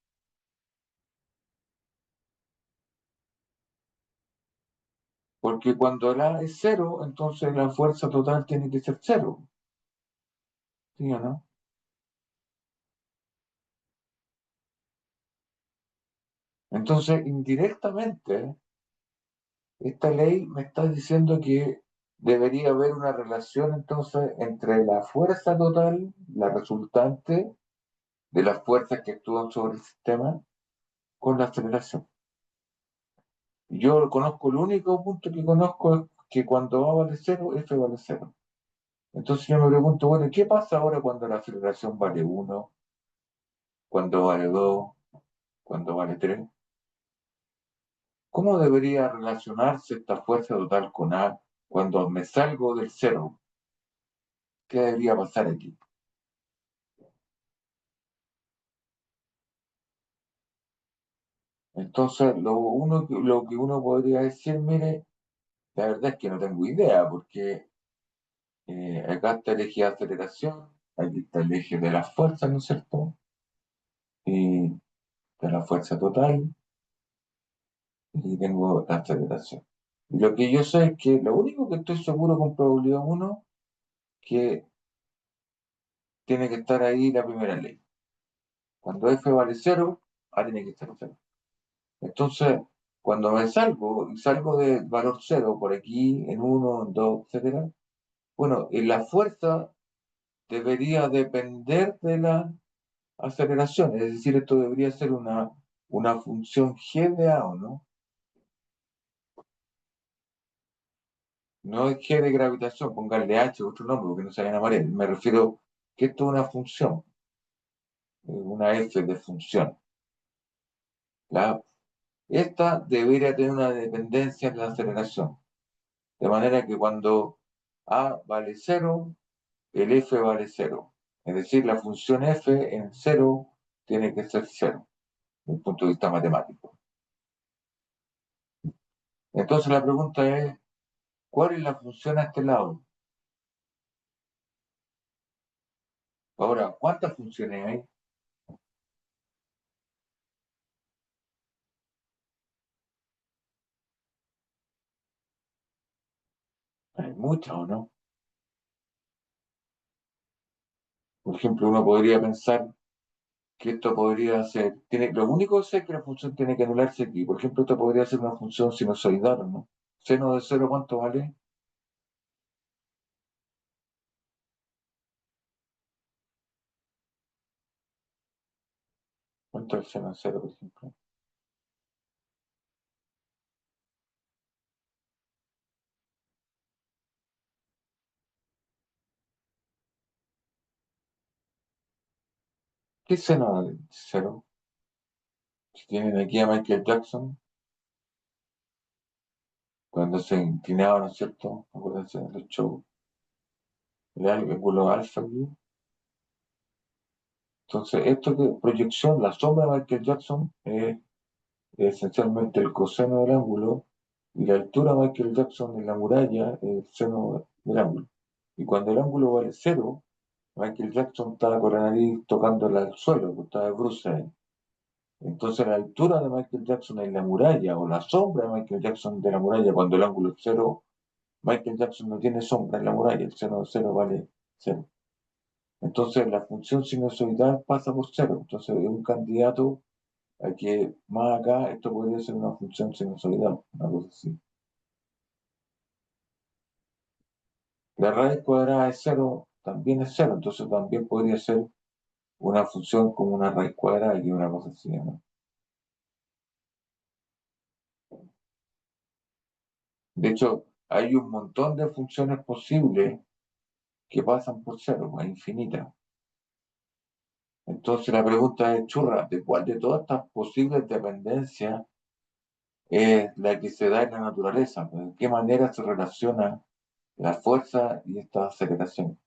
S1: Porque cuando la es cero, entonces la fuerza total tiene que ser cero, ¿sí o no? Entonces, indirectamente, esta ley me está diciendo que debería haber una relación entonces entre la fuerza total, la resultante de las fuerzas que actúan sobre el sistema, con la aceleración. Yo conozco, el único punto que conozco es que cuando A vale cero, F vale cero. Entonces yo me pregunto, bueno, ¿qué pasa ahora cuando la aceleración vale 1, cuando vale 2, cuando vale 3? ¿Cómo debería relacionarse esta fuerza total con A cuando me salgo del cero? ¿Qué debería pasar aquí? Entonces, lo que uno podría decir, mire, la verdad es que no tengo idea, porque acá está el eje de aceleración, aquí está el eje de las fuerzas, ¿no es cierto? Y de la fuerza total, y tengo la aceleración. Y lo que yo sé es que lo único que estoy seguro con probabilidad 1, que tiene que estar ahí la primera ley. Cuando F vale cero, A tiene que estar cero. Entonces, cuando me salgo, y salgo de valor cero por aquí, en 1, en 2, etcétera, bueno, la fuerza debería depender de la aceleración, es decir, esto debería ser una función g de A, ¿o no? No es g de gravitación, póngale h otro nombre, porque no se vayan a marear. Me refiero que esto es una función, una f de función. Esta debería tener una dependencia en la aceleración, de manera que cuando A vale cero, el f vale cero. Es decir, la función f en cero tiene que ser cero, desde el punto de vista matemático. Entonces la pregunta es, ¿cuál es la función a este lado? Ahora, ¿cuántas funciones hay? Hay muchas, ¿o no? Por ejemplo, uno podría pensar que esto podría ser, lo único que sé es que la función tiene que anularse aquí. Por ejemplo, esto podría ser una función sinusoidal, ¿no? Seno de cero, ¿cuánto vale? ¿Cuánto es el seno de cero, por ejemplo? ¿Qué es seno de cero? Si tienen aquí a Michael Jackson, cuando se inclinaba, ¿no es cierto? Acuérdense del show, el ángulo alfa aquí. Entonces, esto que proyección, la sombra de Michael Jackson es esencialmente el coseno del ángulo y la altura de Michael Jackson en la muralla es el seno del ángulo. Y cuando el ángulo vale cero, Michael Jackson estaba con la nariz tocando el suelo, porque estaba de bruces ahí. Entonces la altura de Michael Jackson en la muralla o la sombra de Michael Jackson de la muralla cuando el ángulo es cero, Michael Jackson no tiene sombra en la muralla, el seno de cero vale cero. Entonces la función sinusoidal pasa por cero. Entonces es un candidato a que más acá esto podría ser una función sinusoidal, una cosa así. La raíz cuadrada de cero también es cero, entonces también podría ser una función como una raíz cuadrada y una cosa así, ¿no? De hecho, hay un montón de funciones posibles que pasan por cero, es infinita. Entonces la pregunta es, churra, ¿de cuál de todas estas posibles dependencias es la que se da en la naturaleza? Pues, ¿de qué manera se relaciona la fuerza y esta aceleración?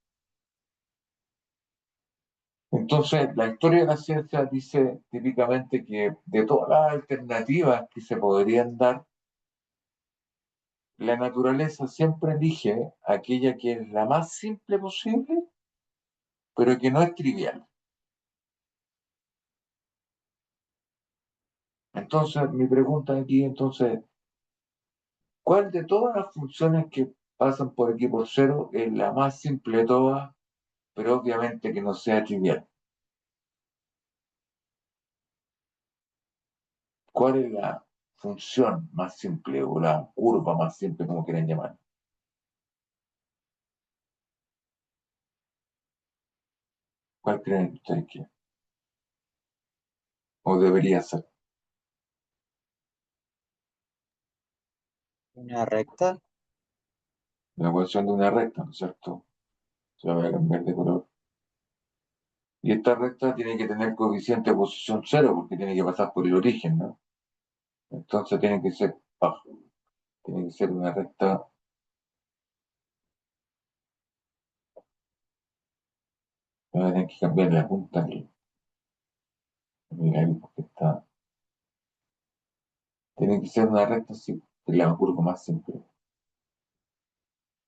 S1: Entonces, la historia de la ciencia dice típicamente que de todas las alternativas que se podrían dar, la naturaleza siempre elige aquella que es la más simple posible, pero que no es trivial. Entonces, mi pregunta aquí, entonces, ¿cuál de todas las funciones que pasan por aquí por cero es la más simple de todas, pero obviamente que no sea trivial? ¿Cuál es la función más simple o la curva más simple, como quieren llamar? ¿Cuál creen ustedes que es? O debería ser?
S6: Una recta,
S1: La ecuación de una recta, ¿no es cierto? Se va a cambiar de color. Y esta recta tiene que tener coeficiente de posición cero porque tiene que pasar por el origen, ¿no? Entonces tiene que ser bajo. Tiene que ser una recta. Voy a tener que cambiar la punta aquí. Mira ahí porque está. Tiene que ser una recta así, que es la curva más simple.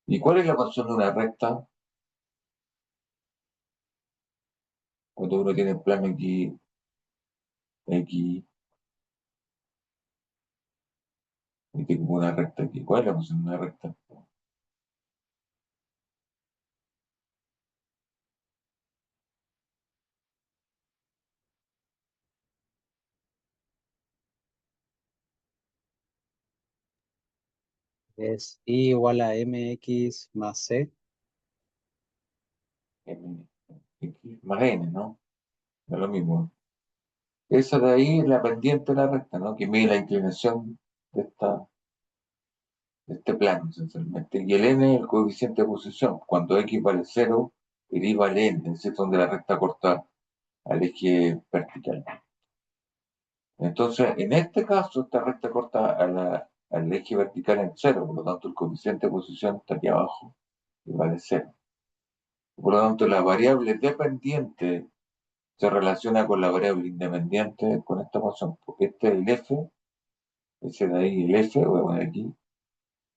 S1: ¿Y cuál es la ecuación de una recta? Cuando uno tiene el plano aquí, X, y tengo una recta aquí. ¿Cuál es la ecuación de una recta?
S6: es I igual a mx más c.
S1: M, X más N, ¿no? Es lo mismo. Esa de ahí es la pendiente de la recta, ¿no? Que mide la inclinación de este plano, esencialmente. Y el n es el coeficiente de posición. Cuando x vale 0, el y vale n, es decir, donde la recta corta al eje vertical. Entonces, en este caso, esta recta corta al eje vertical en 0, por lo tanto, el coeficiente de posición está aquí abajo y vale 0. Por lo tanto, la variable dependiente se relaciona con la variable independiente con esta ecuación, porque este es el f, ese de ahí el f, voy a poner aquí,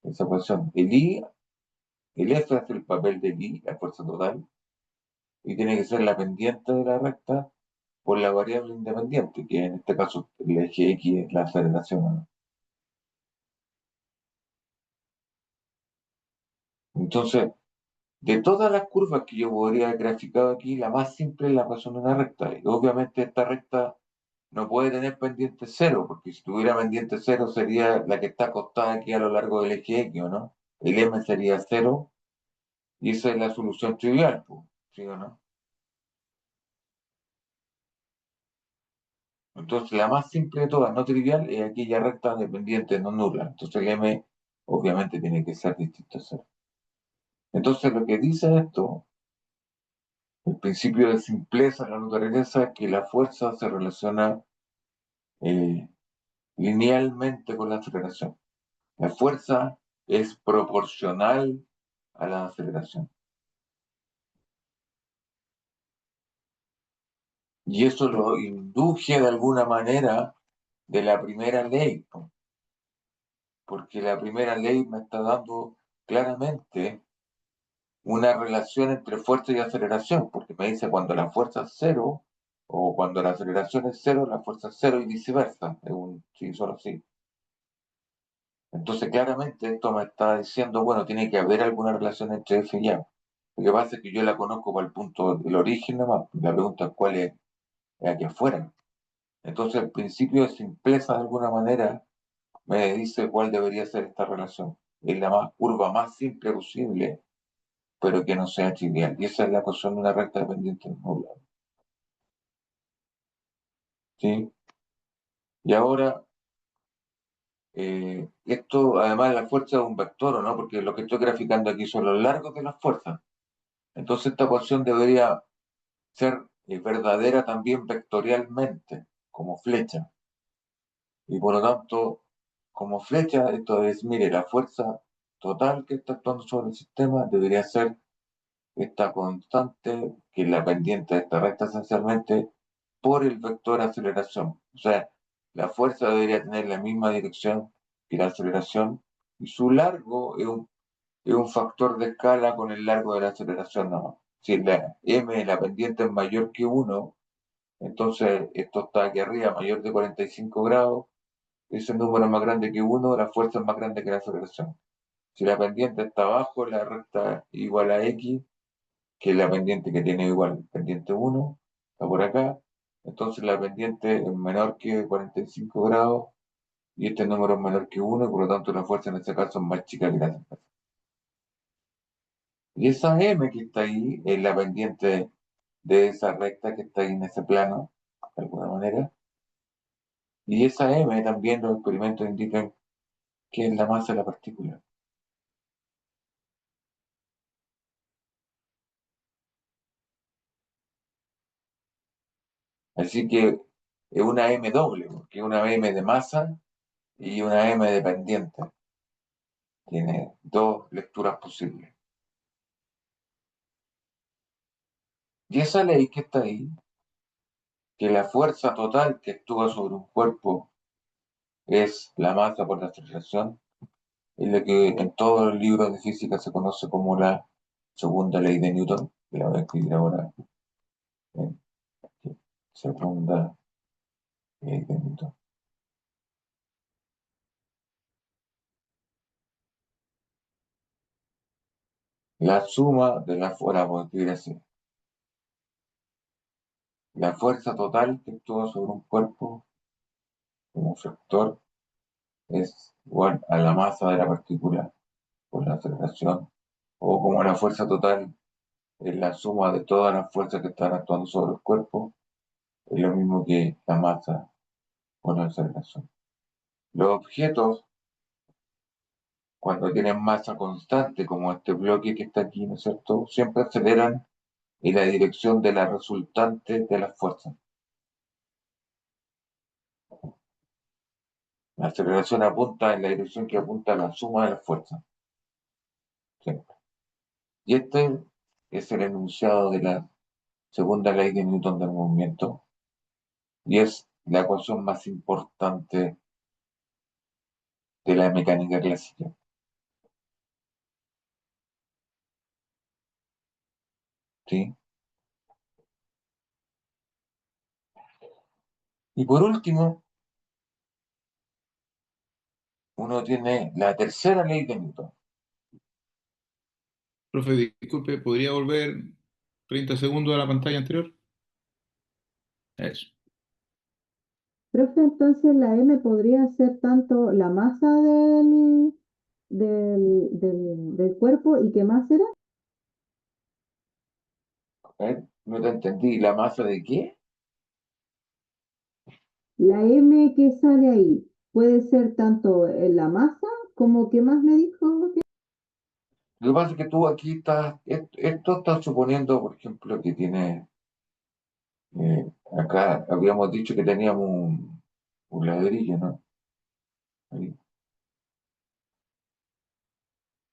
S1: esa ecuación. El F hace el papel de I, la fuerza total, y tiene que ser la pendiente de la recta por la variable independiente, que en este caso el eje X es la aceleración, ¿no? Entonces, de todas las curvas que yo podría haber graficado aquí, la más simple es la ecuación de una recta. Y obviamente esta recta no puede tener pendiente cero, porque si tuviera pendiente cero sería la que está acostada aquí a lo largo del eje X, ¿o no? El M sería cero, y esa es la solución trivial, pues, ¿sí o no? Entonces, la más simple de todas, no trivial, es aquella recta dependiente, no nula. Entonces, el M obviamente tiene que ser distinto a cero. Entonces, lo que dice esto, el principio de simpleza de la naturaleza, es que la fuerza se relaciona eh, linealmente con la aceleración. La fuerza es proporcional a la aceleración. Y eso lo induje de alguna manera de la primera ley, ¿no? Porque la primera ley me está dando claramente una relación entre fuerza y aceleración, porque me dice cuando la fuerza es cero o cuando la aceleración es cero, la fuerza es cero y viceversa. Es un sí, solo sí. Entonces, claramente esto me está diciendo, bueno, tiene que haber alguna relación entre F y A. Lo que pasa es que yo la conozco por el punto del origen nomás. La pregunta es cuál es aquí afuera. Entonces, el principio de simpleza, de alguna manera, me dice cuál debería ser esta relación. Es la más curva más simple posible, pero que no sea trivial. Y esa es la ecuación de una recta dependiente del módulo. ¿Sí? Y ahora, esto, además, la fuerza es un vector, ¿o no? Porque lo que estoy graficando aquí son los largos de las fuerzas. Entonces, esta ecuación debería ser verdadera también vectorialmente, como flecha. Y por lo tanto, como flecha, esto es, mire, la fuerza total que está actuando sobre el sistema debería ser esta constante, que es la pendiente de esta recta esencialmente, por el vector aceleración. O sea, la fuerza debería tener la misma dirección que la aceleración y su largo es un factor de escala con el largo de la aceleración nomás. Si la m, la pendiente es mayor que 1, entonces esto está aquí arriba, mayor de 45 grados, ese número es más grande que 1, la fuerza es más grande que la aceleración. Si la pendiente está abajo, la recta igual a x, que es la pendiente que tiene igual pendiente 1, está por acá. Entonces la pendiente es menor que 45 grados y este número es menor que 1, y por lo tanto la fuerza en este caso es más chica que la aceleración. Y esa m que está ahí es la pendiente de esa recta que está ahí en ese plano, de alguna manera. Y esa m también los experimentos indican que es la masa de la partícula. Así que es una M doble, porque es una M de masa y una M de pendiente. Tiene dos lecturas posibles. Y esa ley que está ahí, que la fuerza total que actúa sobre un cuerpo es la masa por la aceleración, es lo que en todos los libros de física se conoce como la segunda ley de Newton, que la voy a escribir ahora. Segunda ley de Newton. La suma de la fuerza, voy a escribir así. La fuerza total que actúa sobre un cuerpo como factor es igual a la masa de la partícula por la aceleración, o como la fuerza total es la suma de todas las fuerzas que están actuando sobre el cuerpo, es lo mismo que la masa por la aceleración. Los objetos, cuando tienen masa constante, como este bloque que está aquí, ¿no es cierto?, siempre aceleran en la dirección de la resultante de las fuerzas. La aceleración apunta en la dirección que apunta a la suma de las fuerzas. Siempre. Y este es el enunciado de la segunda ley de Newton del movimiento, y es la ecuación más importante de la mecánica clásica. ¿Sí? Y por último, uno tiene la tercera ley de Newton.
S7: Profe, disculpe, ¿podría volver 30 segundos a la pantalla anterior? Eso.
S3: Profe, entonces la M podría ser tanto la masa del cuerpo y qué más era.
S1: ¿Eh? No te entendí. ¿La masa de qué?
S3: La M que sale ahí puede ser tanto en la masa como qué más me dijo.
S1: Lo que pasa es que tú aquí estás, esto estás suponiendo, por ejemplo, que tiene, acá habíamos dicho que teníamos un ladrillo, ¿no? Ahí.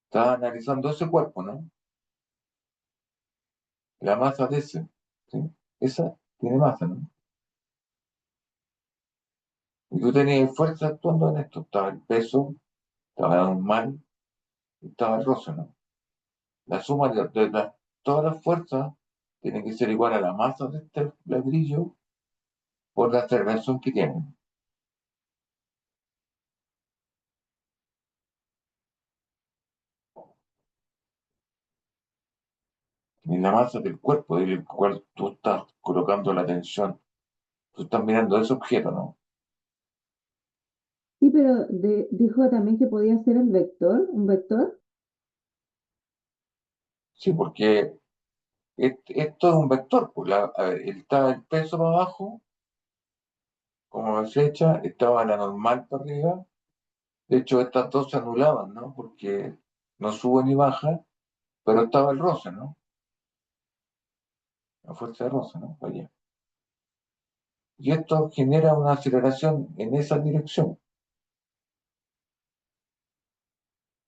S1: Estás analizando ese cuerpo, ¿no? La masa de ese, ¿sí? Esa tiene masa, ¿no? Y tú tenías fuerza actuando en esto. Estaba el peso, estaba un mal, y estaba el roce, ¿no? La suma todas las fuerzas tiene que ser igual a la masa de este ladrillo por la aceleración que tiene. ni la masa del cuerpo del cual tú estás colocando la atención. Tú estás mirando ese objeto, ¿no?
S3: Sí, pero dijo también que podía ser el vector, un vector.
S1: Sí, porque esto es un vector. Pues a ver, está el peso para abajo, como flecha, estaba la normal para arriba. De hecho, estas dos se anulaban, ¿no? Porque no sube ni baja, pero estaba el roce, ¿no? La fuerza de roce, ¿no? Para allá. Y esto genera una aceleración en esa dirección.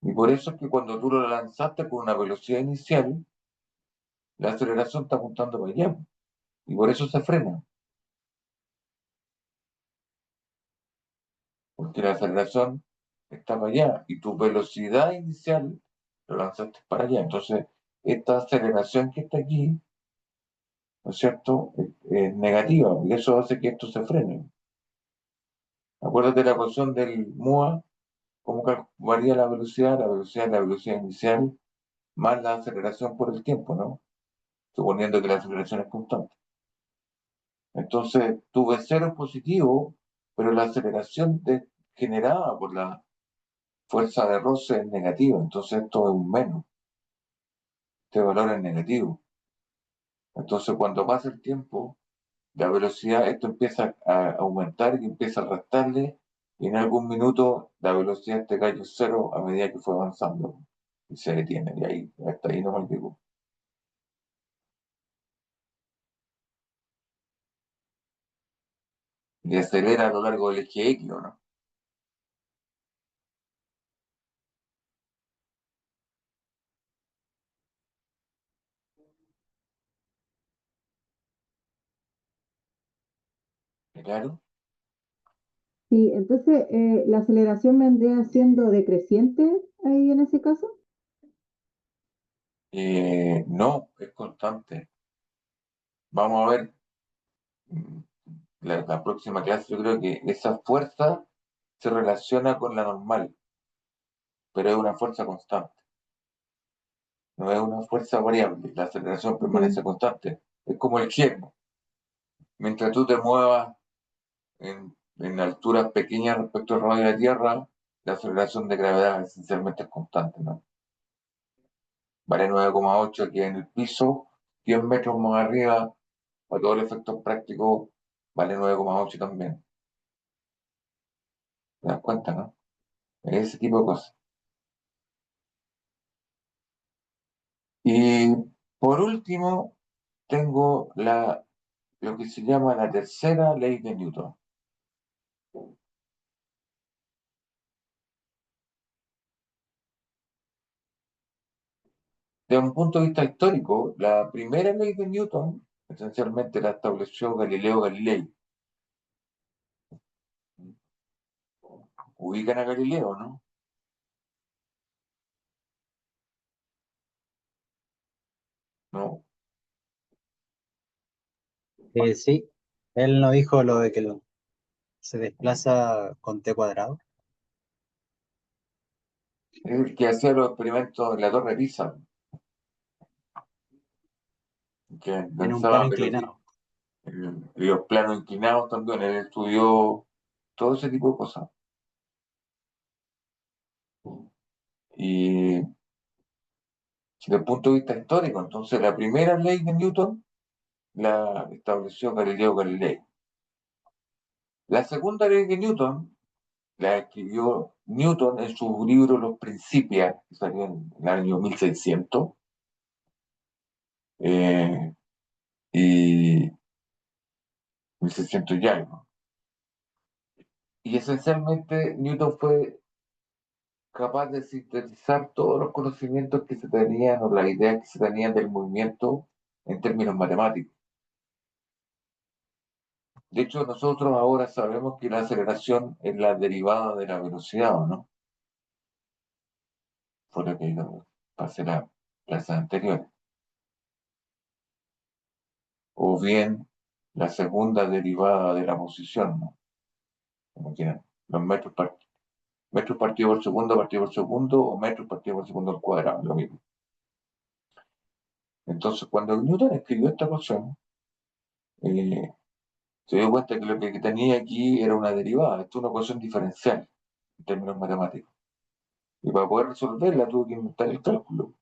S1: Y por eso es que cuando tú lo lanzaste con una velocidad inicial, la aceleración está apuntando para allá. Y por eso se frena. Porque la aceleración está para allá y tu velocidad inicial lo lanzaste para allá. Entonces, esta aceleración que está aquí, ¿no es cierto?, es negativa y eso hace que esto se frene. Acuérdate la ecuación del MUA, cómo varía la velocidad es la velocidad inicial más la aceleración por el tiempo, ¿no? Suponiendo que la aceleración es constante. Entonces, tu V0 es positivo, pero la aceleración generada por la fuerza de roce es negativa, entonces esto es un menos, este valor es negativo. Entonces, cuando pasa el tiempo, la velocidad, esto empieza a aumentar y empieza a restarle, y en algún minuto la velocidad te cayó cero a medida que fue avanzando y se detiene, y ahí, hasta ahí no me llegó. Y acelera a lo largo del eje X, ¿o no? Claro.
S3: Sí, entonces la aceleración vendría siendo decreciente ahí en ese caso.
S1: No, es constante. Vamos a ver, mm, la próxima clase, yo creo que esa fuerza se relaciona con la normal, pero es una fuerza constante, no es una fuerza variable. La aceleración
S3: Ya.
S1: permanece constante. Es como el G. Mientras tú te muevas en alturas pequeñas respecto al radio de la Tierra, la aceleración de gravedad esencialmente es constante, ¿no? Vale 9,8 aquí en el piso, 100 metros más arriba, para todo el efecto práctico, vale 9,8 también. ¿Te das cuenta, no? Ese tipo de cosas. Y por último, tengo lo que se llama la tercera ley de Newton. Desde un punto de vista histórico, la primera ley de Newton esencialmente la estableció Galileo Galilei. Ubican a Galileo, ¿no? No.
S6: Sí, él no dijo lo de que se desplaza con t cuadrado.
S1: Es el que hacía los experimentos en la Torre Pisa, que
S6: En un plano
S1: lanzaba
S6: inclinado.
S1: los planos inclinados también. Él estudió todo ese tipo de cosas. Y desde el punto de vista histórico, entonces la primera ley de Newton la estableció Galileo Galilei. La segunda ley de Newton la escribió Newton en su libro Los Principia, que salió en el año 1600. Y 1600 y algo. Y esencialmente Newton fue capaz de sintetizar todos los conocimientos que se tenían o las ideas que se tenían del movimiento en términos matemáticos. De hecho, nosotros ahora sabemos que la aceleración es la derivada de la velocidad, ¿o no? Fue lo que yo pasé la clase anterior. O bien la segunda derivada de la posición, ¿no? Como quieran. Los metros partido por segundo o metros partido por segundo al cuadrado, lo mismo. Entonces, cuando Newton escribió esta ecuación, se dio cuenta que lo que tenía aquí era una derivada, esto es una ecuación diferencial en términos matemáticos. Y para poder resolverla tuvo que inventar el cálculo.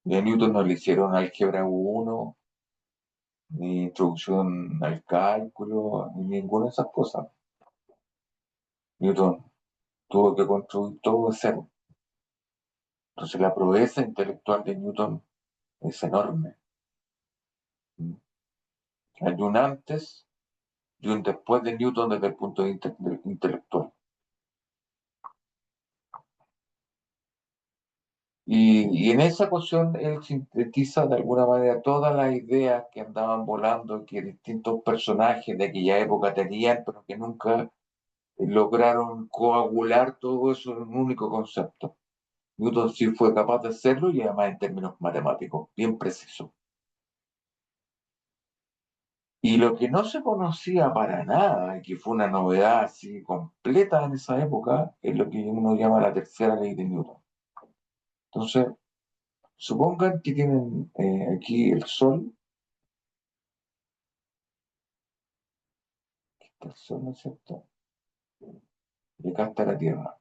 S1: Y a Newton no le hicieron álgebra 1, ni introducción al cálculo, ni ninguna de esas cosas. Newton tuvo que construir todo de cero. Entonces la proeza intelectual de Newton es enorme. Hay un antes y un después de Newton desde el punto de vista intelectual. Y en esa ecuación él sintetiza de alguna manera todas las ideas que andaban volando, que distintos personajes de aquella época tenían, pero que nunca lograron coagular todo eso en un único concepto. Newton sí fue capaz de hacerlo y además en términos matemáticos, bien preciso. Y lo que no se conocía para nada, y que fue una novedad así completa en esa época, es lo que uno llama la tercera ley de Newton. Entonces, supongan que tienen aquí el Sol, el Sol, ¿no es cierto? Y acá está la Tierra.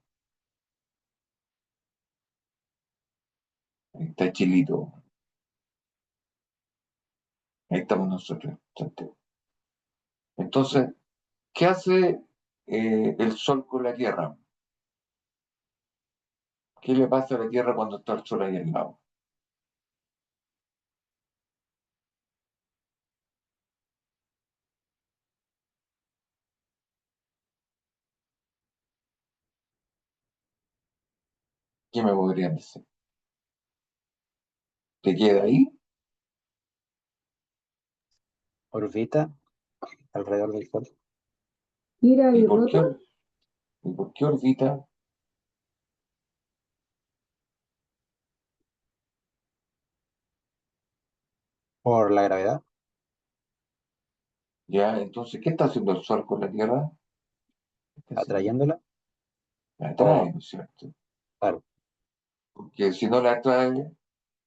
S1: Ahí está Chilito. Ahí estamos nosotros. ¿Cierto? Entonces, ¿qué hace el Sol con la Tierra? ¿Qué le pasa a la Tierra cuando está el Sol ahí al lado? ¿Qué me podrían decir? ¿Te queda ahí?
S6: Orbita alrededor del Sol
S3: Gira
S1: ¿Y
S3: y
S1: por qué,
S3: rota.
S1: y por qué orbita?
S6: por la gravedad,
S1: ¿Ya? Entonces, ¿qué está haciendo el Sol con la Tierra? ¿Qué está haciendo?
S6: atrayéndola,
S1: La
S6: o
S1: atrae, ¿no es cierto?
S6: claro,
S1: Porque si no la atrae,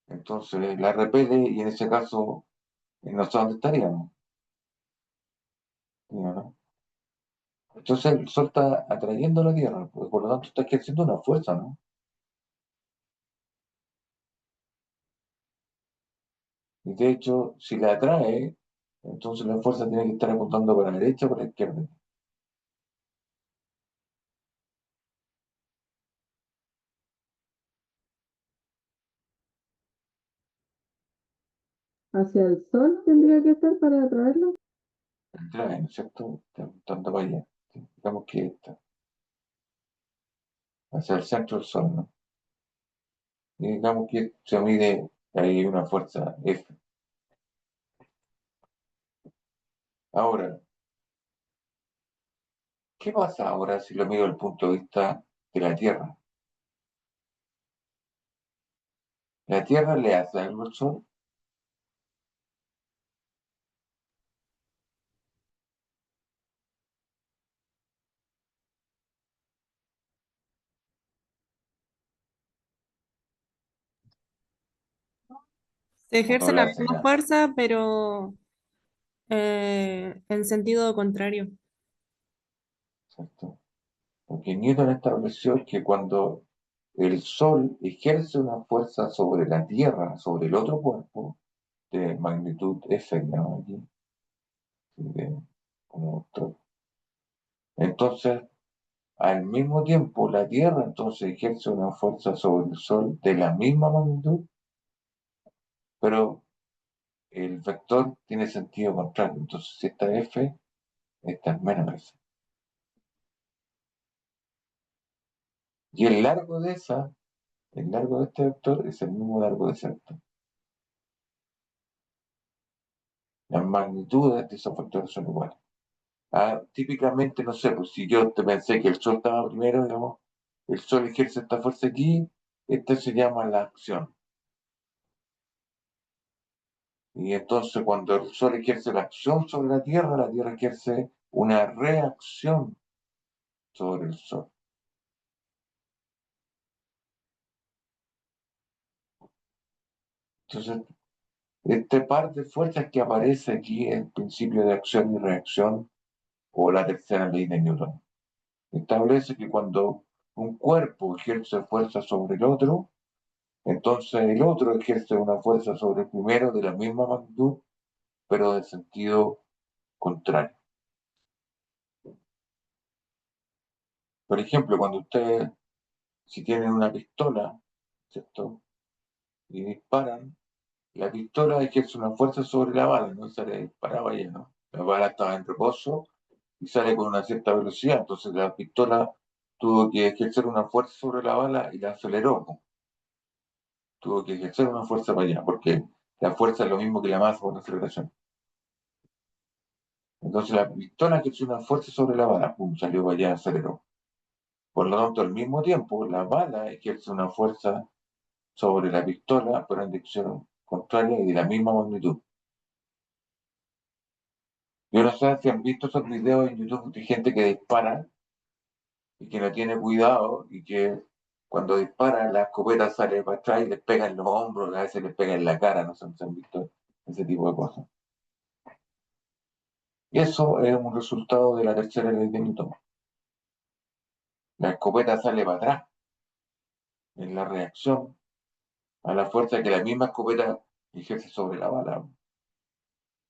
S1: entonces la repele y en ese caso no sé dónde estaríamos. ¿Sí o no? Entonces el Sol está atrayendo a la Tierra, pues, por lo tanto está ejerciendo una fuerza, ¿no? Y de hecho, si la atrae, entonces la fuerza tiene que estar apuntando para la derecha o para la izquierda.
S3: Hacia el sol tendría que ser para atraerlo.
S1: Atrae, ¿no es cierto? Está apuntando para allá. ¿Sí? Digamos que está hacia el centro del Sol, ¿no? Y digamos que se mide ahí una fuerza F. Ahora, ¿qué pasa ahora si lo mido desde el punto de vista de la Tierra? ¿La Tierra le hace algo al Sol?
S2: Se
S1: ¿O no
S2: ejerce
S1: le
S2: la
S1: hace
S2: misma
S1: nada?
S2: fuerza, pero en sentido contrario.
S1: ¿Cierto? Porque Newton estableció que cuando el Sol ejerce una fuerza sobre la Tierra, sobre el otro cuerpo, de magnitud F, ¿no? Aquí, como otro. Entonces, al mismo tiempo, la Tierra entonces ejerce una fuerza sobre el Sol de la misma magnitud, pero el vector tiene sentido contrario. Entonces, si esta F, esta es menos F. Y el largo de este vector es el mismo largo de ese vector. Las magnitudes de esos vectores son iguales. Típicamente, no sé, pues si yo te pensé que el Sol estaba primero, digamos, el Sol ejerce esta fuerza aquí, esta se llama la acción. Y entonces cuando el Sol ejerce la acción sobre la Tierra ejerce una reacción sobre el Sol. Entonces, este par de fuerzas que aparece aquí, el principio de acción y reacción, o la tercera ley de Newton, establece que cuando un cuerpo ejerce fuerza sobre el otro, entonces el otro ejerce una fuerza sobre el primero de la misma magnitud, pero de sentido contrario. Por ejemplo, cuando ustedes, si tienen una pistola, ¿cierto? Y disparan, la pistola ejerce una fuerza sobre la bala, no sale disparada ya, ¿no? La bala estaba en reposo y sale con una cierta velocidad, entonces la pistola tuvo que ejercer una fuerza sobre la bala y la aceleró, ¿no? Tuvo que ejercer una fuerza para allá, porque la fuerza es lo mismo que la masa por la aceleración. Entonces la pistola ejerció una fuerza sobre la bala, pum, salió para allá, aceleró. Por lo tanto, al mismo tiempo, la bala ejerce una fuerza sobre la pistola, pero en dirección contraria y de la misma magnitud. Yo no sé si han visto esos videos en YouTube de gente que dispara y que no tiene cuidado y que cuando dispara la escopeta sale para atrás y les pega en los hombros, a veces les pega en la cara, no sé si han visto ese tipo de cosas. Y eso es un resultado de la tercera ley de Newton. La escopeta sale para atrás en la reacción a la fuerza que la misma escopeta ejerce sobre la bala.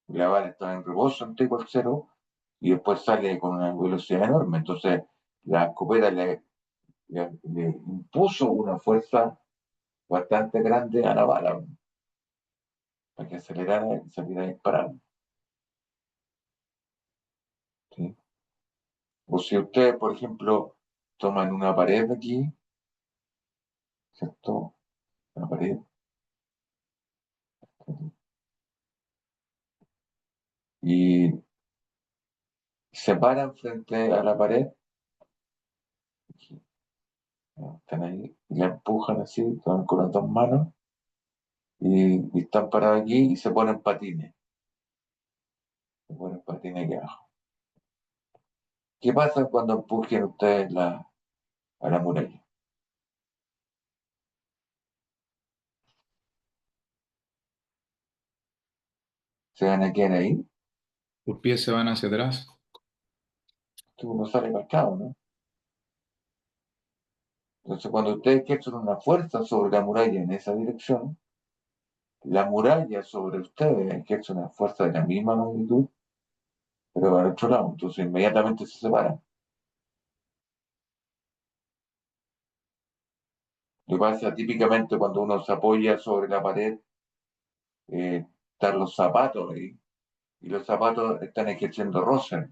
S1: La bala está en reposo en T igual cero y después sale con una velocidad enorme. Entonces la escopeta le impuso una fuerza bastante grande a la bala para que acelerara y saliera disparando. ¿Sí? O si ustedes, por ejemplo, toman una pared aquí, ¿cierto? Una pared, y se paran frente a la pared, están ahí, y la empujan así, con las dos manos, y están parados aquí y se ponen patines. Se ponen patines aquí abajo. ¿Qué pasa cuando empujen ustedes a la muralla? ¿Se van a quedar ahí?
S7: Tus pies se van hacia atrás.
S1: Uno sale marcado, ¿no? Entonces, cuando ustedes ejercen una fuerza sobre la muralla en esa dirección, la muralla sobre ustedes ejerce una fuerza de la misma magnitud, pero al otro lado. Entonces, inmediatamente se separan. Lo que pasa típicamente cuando uno se apoya sobre la pared, están los zapatos ahí, y los zapatos están ejerciendo roce.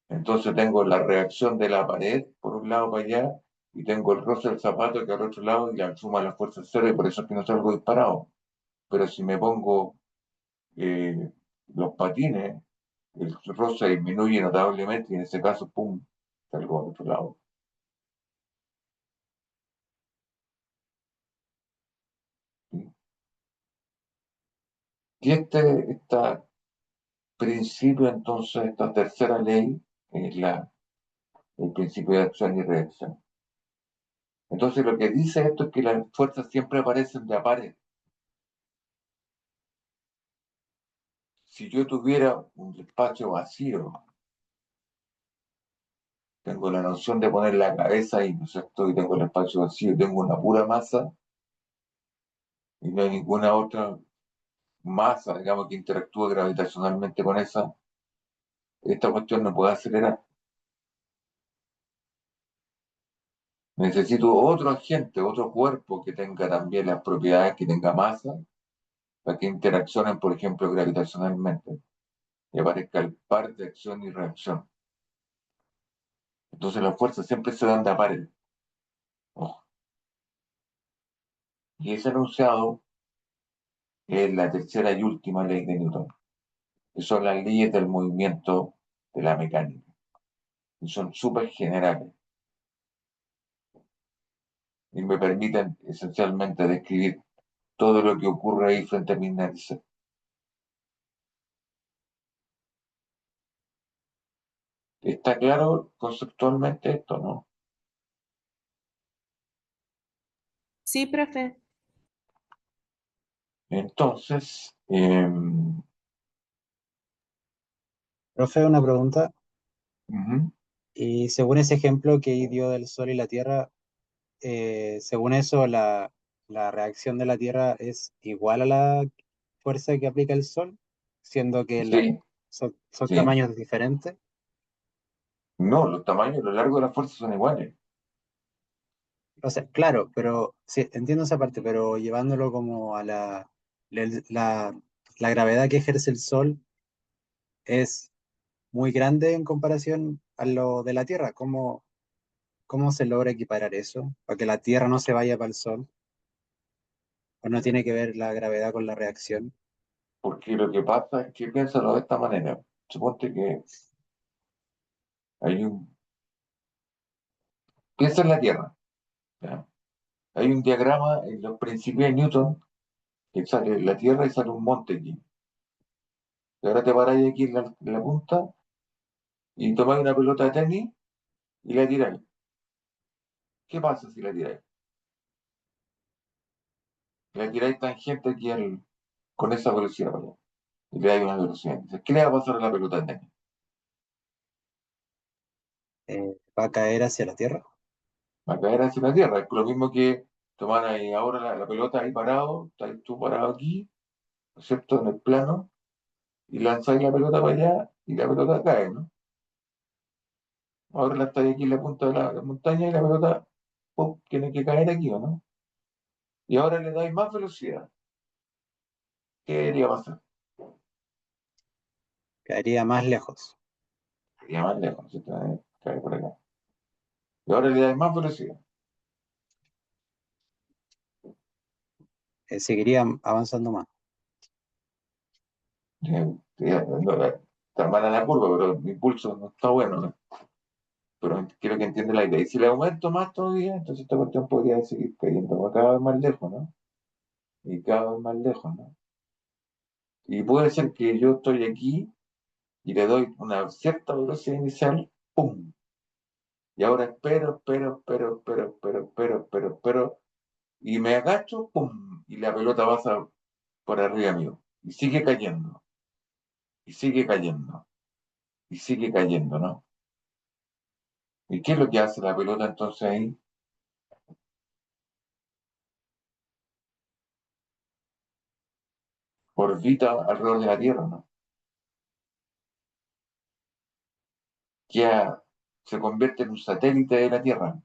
S1: Entonces tengo la reacción de la pared por un lado para allá y tengo el roce del zapato que al otro lado y la suma la fuerza cero y por eso es que no salgo disparado. Pero si me pongo eh, los patines, el roce disminuye notablemente y en ese caso, ¡pum!, salgo al otro lado. ¿Sí? Y este principio, entonces, esta tercera ley, es el principio de acción y reacción. Entonces, lo que dice esto es que las fuerzas siempre aparecen de a pares. Si yo tuviera un despacho vacío, tengo la noción de poner la cabeza ahí, ¿no es cierto? Y tengo el espacio vacío, tengo una pura masa y no hay ninguna otra masa, digamos, que interactúe gravitacionalmente con esta cuestión no puede acelerar. Necesito otro agente, otro cuerpo que tenga también las propiedades, que tenga masa, para que interaccionen, por ejemplo, gravitacionalmente y aparezca el par de acción y reacción. Entonces las fuerzas siempre se dan de a pares. Ojo. Y ese enunciado es la tercera y última ley de Newton, que son las leyes del movimiento de la mecánica. Y son súper generales. Y me permiten esencialmente describir todo lo que ocurre ahí frente a mis narices. ¿Está claro conceptualmente esto, no?
S2: Sí, profe.
S1: Entonces,
S6: Profe, una pregunta.
S1: ujú,
S6: Y según ese ejemplo que dio del Sol y la Tierra, según eso, la reacción de la Tierra es igual a la fuerza que aplica el Sol, siendo que
S1: sí,
S6: son
S1: sí.
S6: tamaños diferentes.
S1: No, los tamaños, los largos de las fuerzas son iguales.
S6: O sea, claro, pero sí, entiendo esa parte, pero llevándolo como a la, la- la gravedad que ejerce el Sol es muy grande en comparación a lo de la Tierra. ¿Cómo se logra equiparar eso? Para que la Tierra no se vaya para el Sol, o no tiene que ver la gravedad con la reacción.
S1: Porque lo que pasa es que piénsalo de esta manera. Suponte que hay un... Piensa en la Tierra, ¿ya? Hay un diagrama en los principios de Newton que sale la Tierra y sale un monte aquí. Y ahora te paráis aquí en la punta y tomáis una pelota de tenis y la tiráis. ¿Qué pasa si la tiráis? La tiráis tangente aquí con esa velocidad, ¿vale? Y le dais una velocidad. Entonces, ¿qué le va a pasar a la pelota de tenis?
S6: Va a caer hacia la Tierra.
S1: Va a caer hacia la Tierra. Es lo mismo que tomar ahí ahora la pelota ahí parado, estás tú parado aquí, ¿no es cierto? En el plano, y lanzáis la pelota para allá y la pelota cae, ¿no? Ahora la estáis aquí en la punta de la montaña y la pelota, ¡pum!, tiene que caer aquí, ¿o no? Y ahora le dais más velocidad. ¿Qué debería pasar?
S6: Caería más lejos.
S1: Sería más lejos, ¿no es cierto? Cae por acá. Y ahora le dais más velocidad.
S6: Seguiría avanzando más.
S1: No, está mala la curva, pero el impulso no está bueno, ¿no? Pero quiero que entienda la idea. Y si le aumento más todavía, entonces esta cuestión podría seguir cayendo cada vez más lejos, ¿no? Y cada vez más lejos, ¿no? Y puede ser que yo estoy aquí y le doy una cierta velocidad inicial, ¡pum! Y ahora espero, y me agacho, ¡pum! Y la pelota pasa por arriba mío. Y sigue cayendo, y sigue cayendo, y sigue cayendo, ¿no? ¿Y qué es lo que hace la pelota entonces ahí? Orbita alrededor de la Tierra, ¿no? Ya se convierte en un satélite de la Tierra.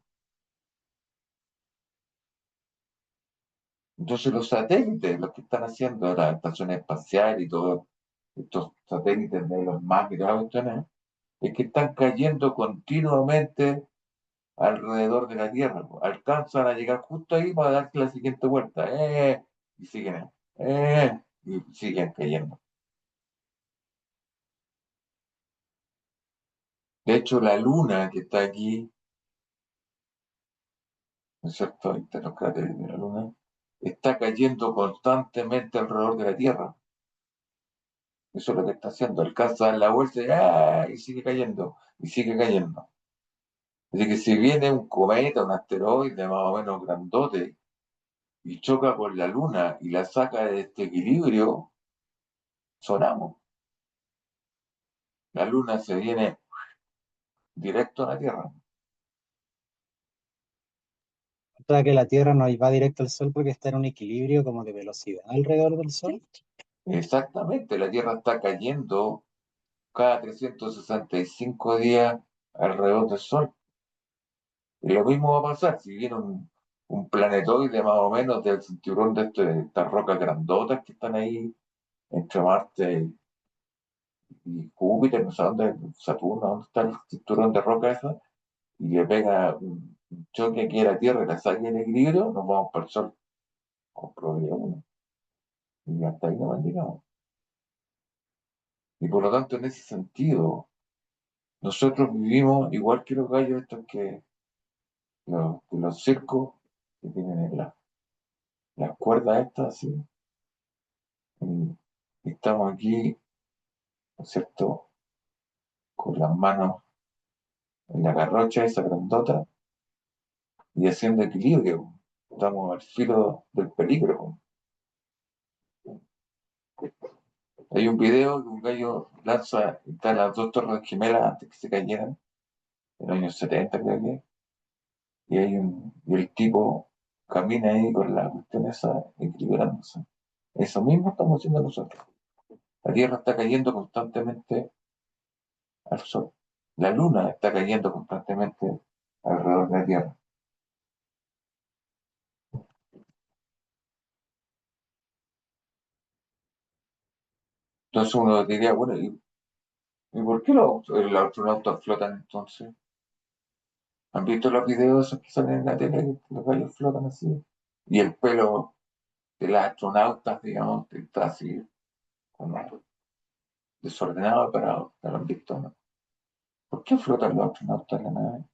S1: Entonces los satélites, los que están haciendo la estación espacial y todos estos satélites de los más y todas las cuestiones, es que están cayendo continuamente alrededor de la Tierra. Alcanzan a llegar justo ahí para darse la siguiente vuelta. Y y siguen cayendo. De hecho, la Luna que está aquí, ¿no es cierto? Entre los cráteres de la Luna, está cayendo constantemente alrededor de la Tierra. Eso es lo que está haciendo. Alcanza a dar la vuelta y sigue cayendo, y sigue cayendo. Así que si viene un cometa, un asteroide más o menos grandote, y choca con la Luna y la saca de este equilibrio, sonamos. La Luna se viene directo a la Tierra.
S6: O sea que la Tierra no va directo al Sol porque está en un equilibrio como de velocidad alrededor del Sol.
S1: Exactamente, la Tierra está cayendo cada 365 días alrededor del Sol. Y lo mismo va a pasar si viene un planetoide más o menos del cinturón de estas rocas grandotas que están ahí entre Marte y Júpiter, no sé dónde, Saturno, dónde está el cinturón de roca esa, y le pega un choque aquí a la Tierra y la saca en equilibrio, nos vamos para el Sol con probabilidad 1. Y hasta ahí no llegamos. Y por lo tanto, en ese sentido, nosotros vivimos igual que los gallos estos que los circos que tienen las cuerdas estas, así. Y estamos aquí, ¿no es cierto?, con las manos en la garrocha esa grandota y haciendo equilibrio. Estamos al filo del peligro. Hay un video que un gallo lanza, están las dos torres gemelas antes que se cayeran, en los años 70 creo que, y el tipo camina ahí con la cuestión esa equilibrándose. Eso mismo estamos haciendo nosotros. La Tierra está cayendo constantemente al Sol. La Luna está cayendo constantemente alrededor de la Tierra. Entonces uno diría, bueno, ¿y por qué los astronautas flotan entonces? ¿Han visto los videos esos que salen en la tele que los gallos flotan así? Y el pelo de los astronautas, digamos, está así como desordenado, pero ¿no lo han visto, no? ¿Por qué flotan los astronautas en la nave?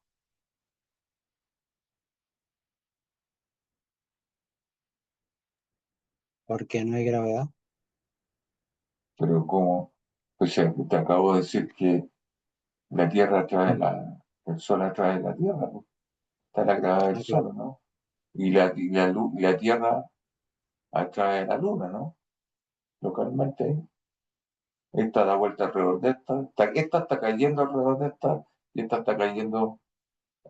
S6: Porque no hay gravedad.
S1: Pero como, pues te acabo de decir que la Tierra atrae el Sol atrae la Tierra, pues. Está la gravedad del
S6: Ah, claro.
S1: Sol, ¿no? Y la Tierra atrae la Luna, ¿no? Localmente ahí. Esta da vuelta alrededor de esta está cayendo alrededor de esta, y esta está cayendo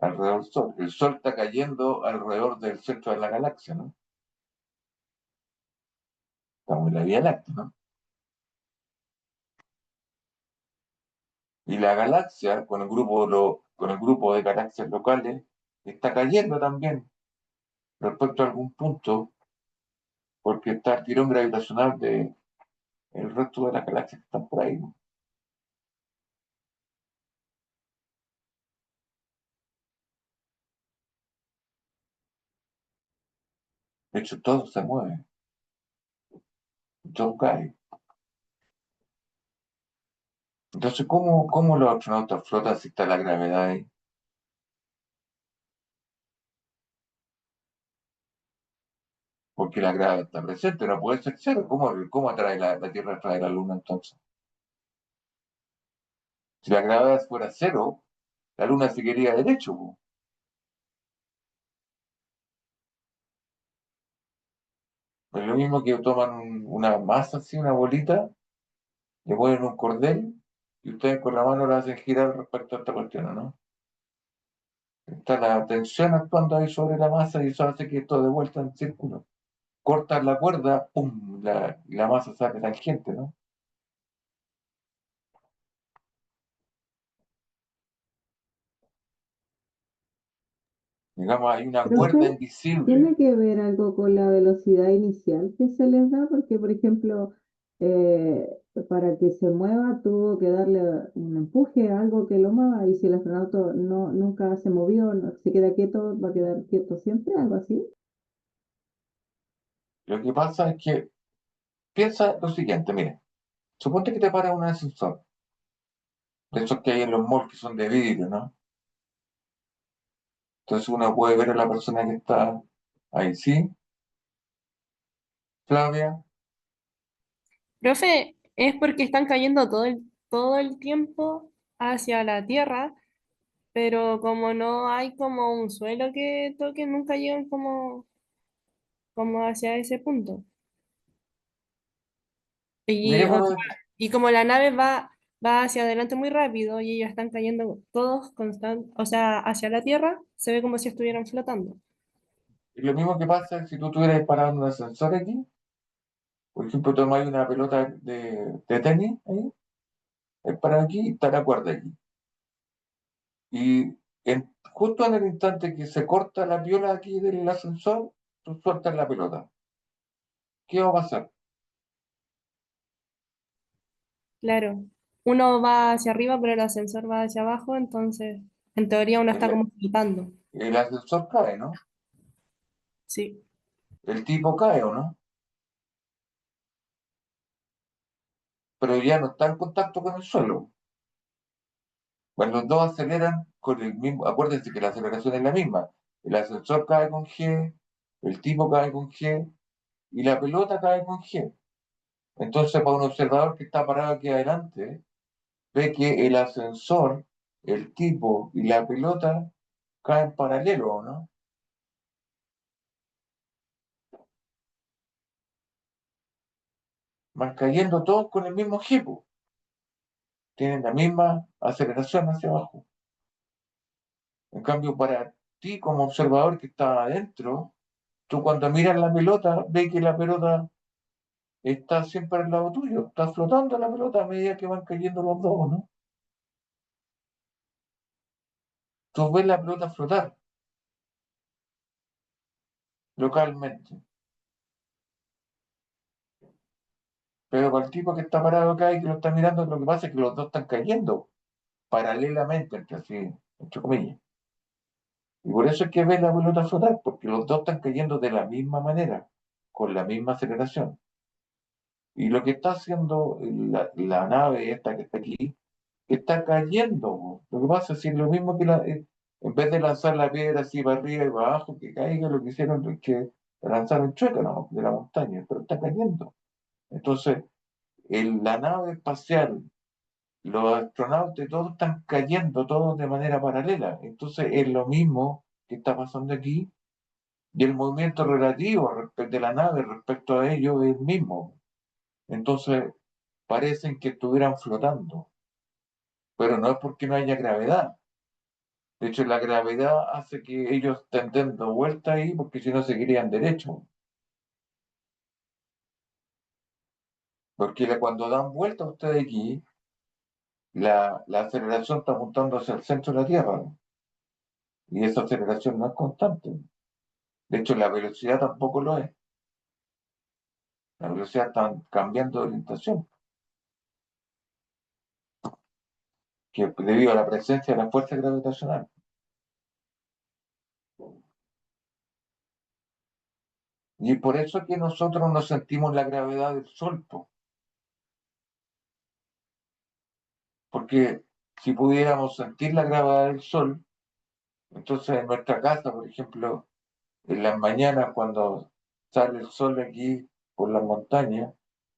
S1: alrededor del Sol. El Sol está cayendo alrededor del centro de la galaxia, ¿no? Estamos en la Vía Láctea, ¿no? Y la galaxia, con el grupo de galaxias locales, está cayendo también respecto a algún punto, porque está el tirón gravitacional de el resto de las galaxias que están por ahí, ¿no? De hecho, todo se mueve, todo cae. Entonces, ¿cómo los astronautas flotan si está la gravedad ahí? Porque la gravedad está presente, no puede ser cero. ¿Cómo atrae la Tierra atrae la Luna entonces? Si la gravedad fuera cero, la Luna seguiría derecho, po. Es lo mismo que toman una masa así, una bolita, le ponen un cordel y ustedes con la mano la hacen girar respecto a esta cuestión, ¿no? Está la tensión actuando ahí sobre la masa y eso hace que esto de vuelta en círculo. Cortas la cuerda, ¡pum! La masa sale tangente, ¿no? Digamos, hay una cuerda
S3: Profe,
S1: invisible.
S3: ¿tiene que ver algo con la velocidad inicial que se les da? Porque, por ejemplo, eh, para que se mueva tuvo que darle un empuje, algo que lo mueva, y si el astronauta nunca se movió, se queda quieto, va a quedar quieto siempre, algo así.
S1: Lo que pasa es que piensa lo siguiente, mire, suponte que te para un ascensor, de esos que hay en los malls que son de vidrio, ¿no? Entonces uno puede ver a la persona que está ahí, ¿sí? Flavia,
S2: Profe, es porque están cayendo todo el tiempo hacia la Tierra, pero como no hay como un suelo que toque, nunca llegan como hacia ese punto. Y, o
S1: miremos,
S2: sea, y como la nave va hacia adelante muy rápido y ellos están cayendo todos o sea, hacia la Tierra, se ve como si estuvieran flotando.
S1: lo mismo que pasa si tú estuvieras parado en un ascensor aquí, por ejemplo, tomáis una pelota de tenis ahí, es para aquí y está la cuerda aquí. Y justo en el instante que se corta la piola aquí del ascensor, tú sueltas la pelota. ¿Qué va a pasar?
S2: Claro, uno va hacia arriba, pero el ascensor va hacia abajo, entonces en teoría uno está
S1: El,
S2: como flotando.
S1: el ascensor cae, ¿no?
S2: Sí,
S1: El tipo cae, ¿o no? Pero ya no está en contacto con el suelo. Cuando los dos aceleran con el mismo, acuérdense que la aceleración es la misma. El ascensor cae con G, el tipo cae con G y la pelota cae con G. Entonces, para un observador que está parado aquí adelante, ve que el ascensor, el tipo y la pelota caen paralelo, ¿no? van cayendo todos con el mismo equipo, tienen la misma aceleración hacia abajo. En cambio, para ti como observador que está adentro, tú cuando miras la pelota, ves que la pelota está siempre al lado tuyo, está flotando la pelota a medida que van cayendo los dos, ¿no? Tú ves la pelota flotar localmente, pero para el tipo que está parado acá y que lo está mirando, lo que pasa es que los dos están cayendo paralelamente entre sí, entre comillas. Y por eso es que ves la pelota flotar, porque los dos están cayendo de la misma manera, con la misma aceleración. Y lo que está haciendo la nave esta que está aquí, que está cayendo. Lo que pasa es que es lo mismo que en vez de lanzar la piedra así para arriba y para abajo, que caiga, lo que hicieron es que la lanzaron chueca, ¿no? De la montaña, pero está cayendo. Entonces, la nave espacial, los astronautas, todos están cayendo, todos de manera paralela. Entonces, es lo mismo que está pasando aquí, y el movimiento relativo de la nave respecto a ellos es el mismo. Entonces, parecen que estuvieran flotando, pero no es porque no haya gravedad. De hecho, la gravedad hace que ellos estén dando vuelta ahí porque si no seguirían derecho. Porque cuando dan vuelta ustedes aquí, la aceleración está apuntando hacia el centro de la Tierra, ¿no? Y esa aceleración no es constante. De hecho, la velocidad tampoco lo es. La velocidad está cambiando de orientación, que debido a la presencia de la fuerza gravitacional. Y por eso es que nosotros no sentimos la gravedad del Sol, porque si pudiéramos sentir la gravedad del Sol, entonces en nuestra casa, por ejemplo, en las mañanas cuando sale el sol aquí por las montañas,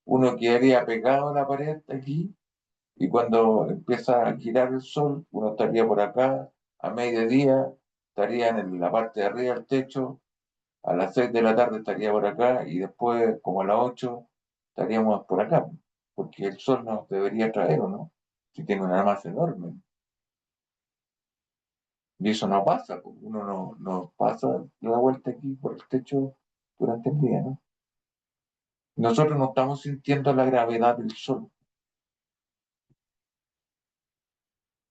S1: uno quedaría pegado a la pared aquí y cuando empieza a girar el sol, uno estaría por acá a mediodía, estaría en la parte de arriba del techo, a las 6 de la tarde estaría por acá y después como a las 8 estaríamos por acá, porque el sol nos debería traer, ¿o no? Si tiene una masa enorme. Y eso no pasa, pues, uno no pasa la vuelta aquí por el techo durante el día, ¿no? Nosotros no estamos sintiendo la gravedad del sol,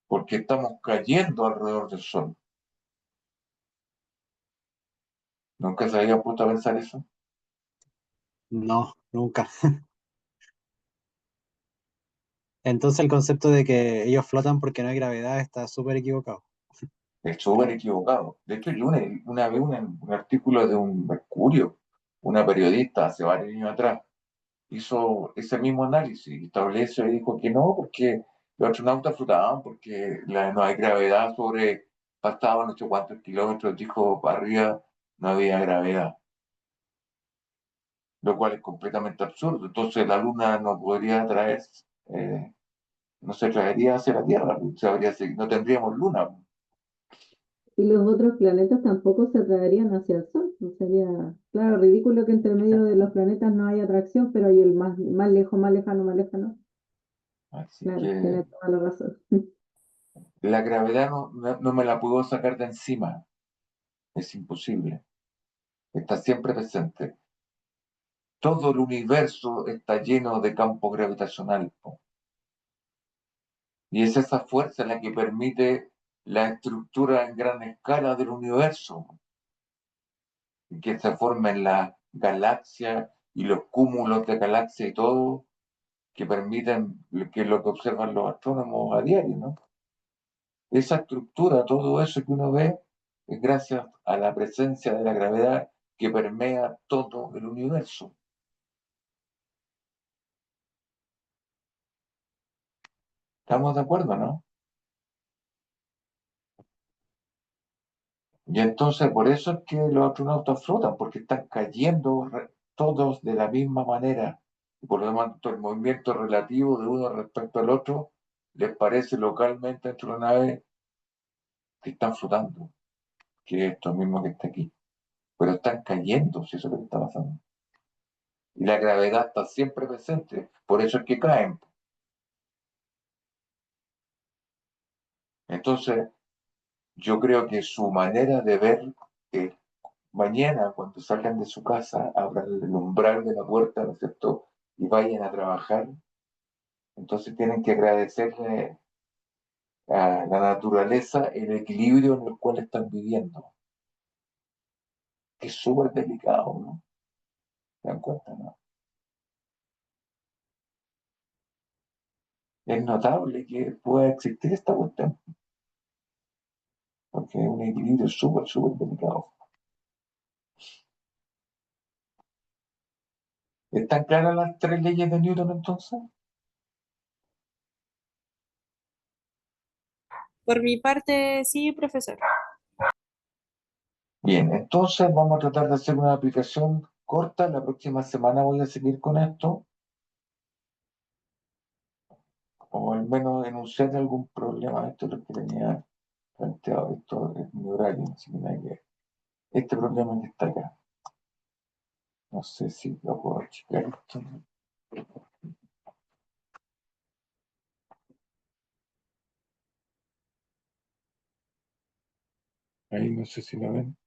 S1: porque estamos cayendo alrededor del sol. ¿Nunca se había puesto a pensar eso?
S6: No, nunca. Entonces el concepto de que ellos flotan porque no hay gravedad está súper equivocado.
S1: Es súper equivocado. De hecho, yo una vez un artículo de un Mercurio, una periodista hace varios años atrás, hizo ese mismo análisis y estableció y dijo que no, porque los astronautas flotaban, porque no hay gravedad sobre, pasaban no sé cuántos kilómetros, dijo, para arriba no había gravedad, lo cual es completamente absurdo. Entonces la Luna no podría traer, eh, no se traería hacia la Tierra, no tendríamos Luna.
S3: Y los otros planetas tampoco se atraerían hacia el Sol. Pues sería, claro, ridículo que entre medio de los planetas no haya atracción, pero hay el más lejos, más lejano, más lejano.
S1: Así
S3: Claro,
S1: que
S3: tiene toda la razón.
S1: la gravedad no me la puedo sacar de encima, es imposible, está siempre presente. Todo el universo está lleno de campo gravitacional, po. Y es esa fuerza la que permite la estructura en gran escala del universo, y que se formen las galaxias y los cúmulos de galaxias y todo, que permiten que lo que observan los astrónomos a diario, ¿no? Esa estructura, todo eso que uno ve, es gracias a la presencia de la gravedad que permea todo el universo. ¿Estamos de acuerdo, no? Y entonces por eso es que los astronautas flotan, porque están cayendo todos de la misma manera. Y por lo tanto, el movimiento relativo de uno respecto al otro les parece localmente dentro de la nave que están flotando, que es esto mismo que está aquí. Pero están cayendo, si eso es lo que está pasando. Y la gravedad está siempre presente, por eso es que caen. Entonces, yo creo que su manera de ver eh, mañana, cuando salgan de su casa, abran el umbral de la puerta, ¿no es cierto? Y vayan a trabajar, entonces tienen que agradecerle a la naturaleza el equilibrio en el cual están viviendo, que es súper delicado, ¿no? ¿Se dan cuenta, no? Es notable que pueda existir esta cuestión, porque es un equilibrio súper, súper delicado. ¿Están claras las tres leyes de Newton entonces?
S2: Por mi parte, sí, profesor.
S1: Bien, entonces vamos a tratar de hacer una aplicación corta. La próxima semana voy a seguir con esto, o al menos enunciar algún problema. Esto es lo que tenía planteado. Esto es mi horario, así que nada que ver. Este problema que está acá. No sé si lo puedo checar esto. Ahí no sé si lo ven.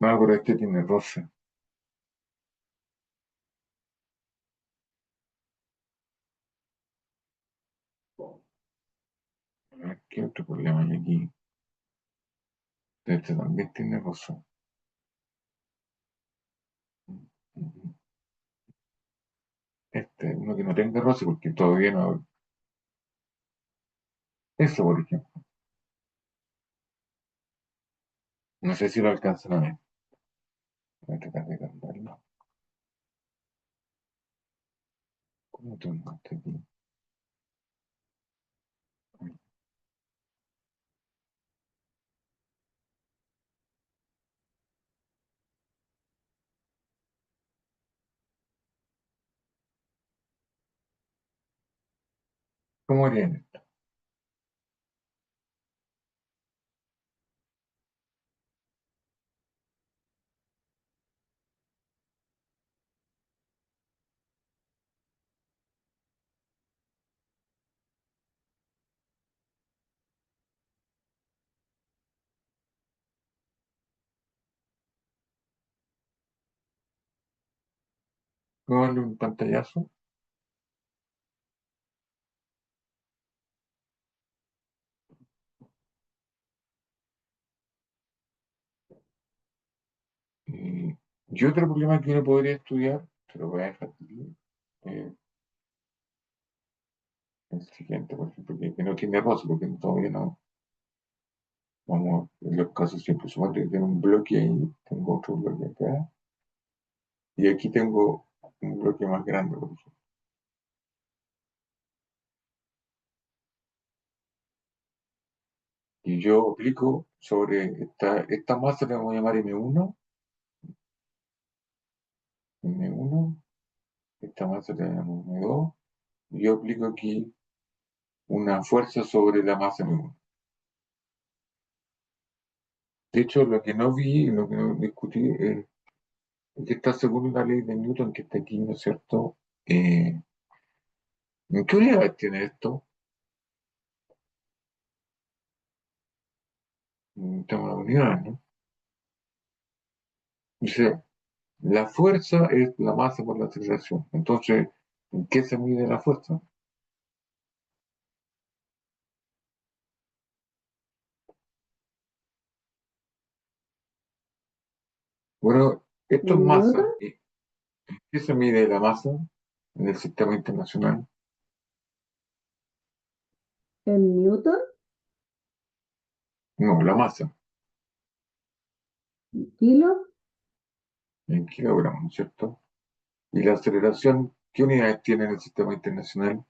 S1: No, pero este tiene rosa. A ver, ¿qué otro problema hay aquí? Este también tiene rosa. Este, uno que no tenga rosa porque todavía no. Eso, por ejemplo. No sé si lo alcanzan a ver. Voy a tratar de cambiarlo. ¿Cómo tengo este aquí? ¿Cómo harían? ¿Cómo darle un pantallazo? Y otro problema que uno podría estudiar, te lo voy a dejar aquí, eh, el siguiente, por ejemplo, que no tiene rosa, porque todavía no. Vamos, en los casos simples, suponte que tengo un bloque ahí, tengo otro bloque acá, y aquí tengo un bloque más grande, por ejemplo. Y yo aplico sobre esta masa, la voy a llamar M1, esta masa la llamo M2, y yo aplico aquí una fuerza sobre la masa M1. De hecho, lo que no vi, lo que no discutí, es que está según la ley de Newton que está aquí, ¿no es cierto? ¿En qué unidades tiene esto? Tengo las unidades, ¿no? Dice, la fuerza es la masa por la aceleración. Entonces, ¿en qué se mide la fuerza? Bueno, esto es
S3: ¿En Newton?
S1: masa. ¿En qué se mide la masa en el sistema internacional?
S3: ¿En Newton?
S1: No, la masa,
S3: ¿Kilo?
S1: en kilogramos, ¿no es cierto? Y la aceleración, ¿qué unidades tiene en el sistema internacional?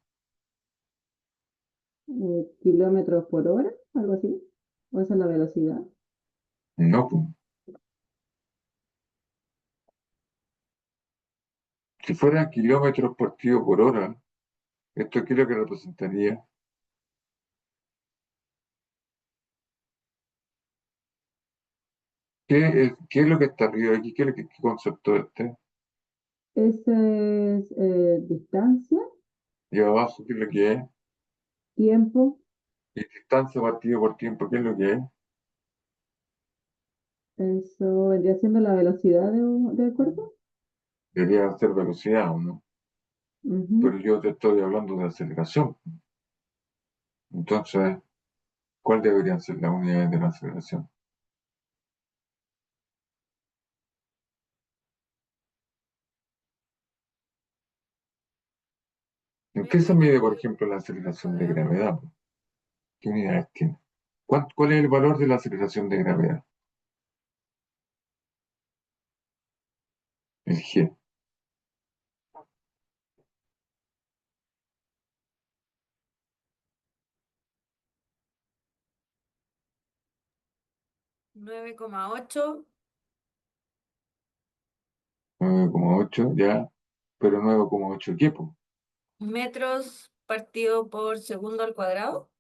S3: ¿Kilómetros por hora? ¿Algo así? ¿O esa es la velocidad?
S1: No, pues. Si fuera kilómetros partido por hora, ¿esto qué es lo que representaría? qué es lo que está arriba aquí? ¿Qué concepto es este?
S3: Esa es distancia,
S1: Y abajo, ¿qué es lo que es?
S3: tiempo,
S1: Y distancia partido por tiempo, ¿qué es lo que es?
S3: eso vendría siendo la velocidad del cuerpo.
S1: Debería ser velocidad, ¿o no?
S3: Ujú.
S1: Pero yo te estoy hablando de aceleración. Entonces, ¿cuál deberían ser las unidades de la aceleración? ¿En qué se mide, por ejemplo, la aceleración de gravedad? ¿Qué unidades tiene? ¿Cuál es el valor de la aceleración de gravedad? El G.
S8: 9,8
S1: 9,8 ya, pero 9,8 ¿qué, po?
S8: metros partido por segundo al cuadrado.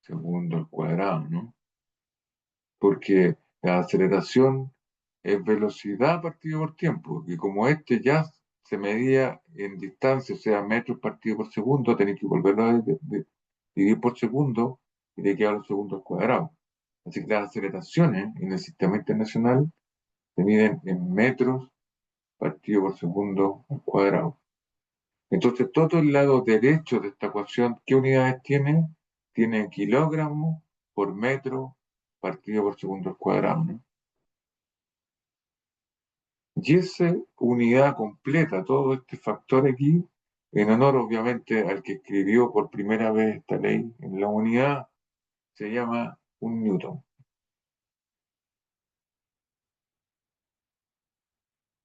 S1: Segundo al cuadrado, ¿no? Porque la aceleración es velocidad partido por tiempo, y como este ya se medía en distancia, o sea, metros partido por segundo, tenéis que volverlo a dividir por segundo y te quedan los segundos al cuadrado. Así que las aceleraciones en el sistema internacional se miden en metros partido por segundo al cuadrado. Entonces, todo el lado derecho de esta ecuación, ¿qué unidades tiene? Tiene kilogramos por metro partido por segundo al cuadrado, ¿no? Y esa unidad completa, todo este factor aquí, en honor obviamente al que escribió por primera vez esta ley en la unidad, se llama un newton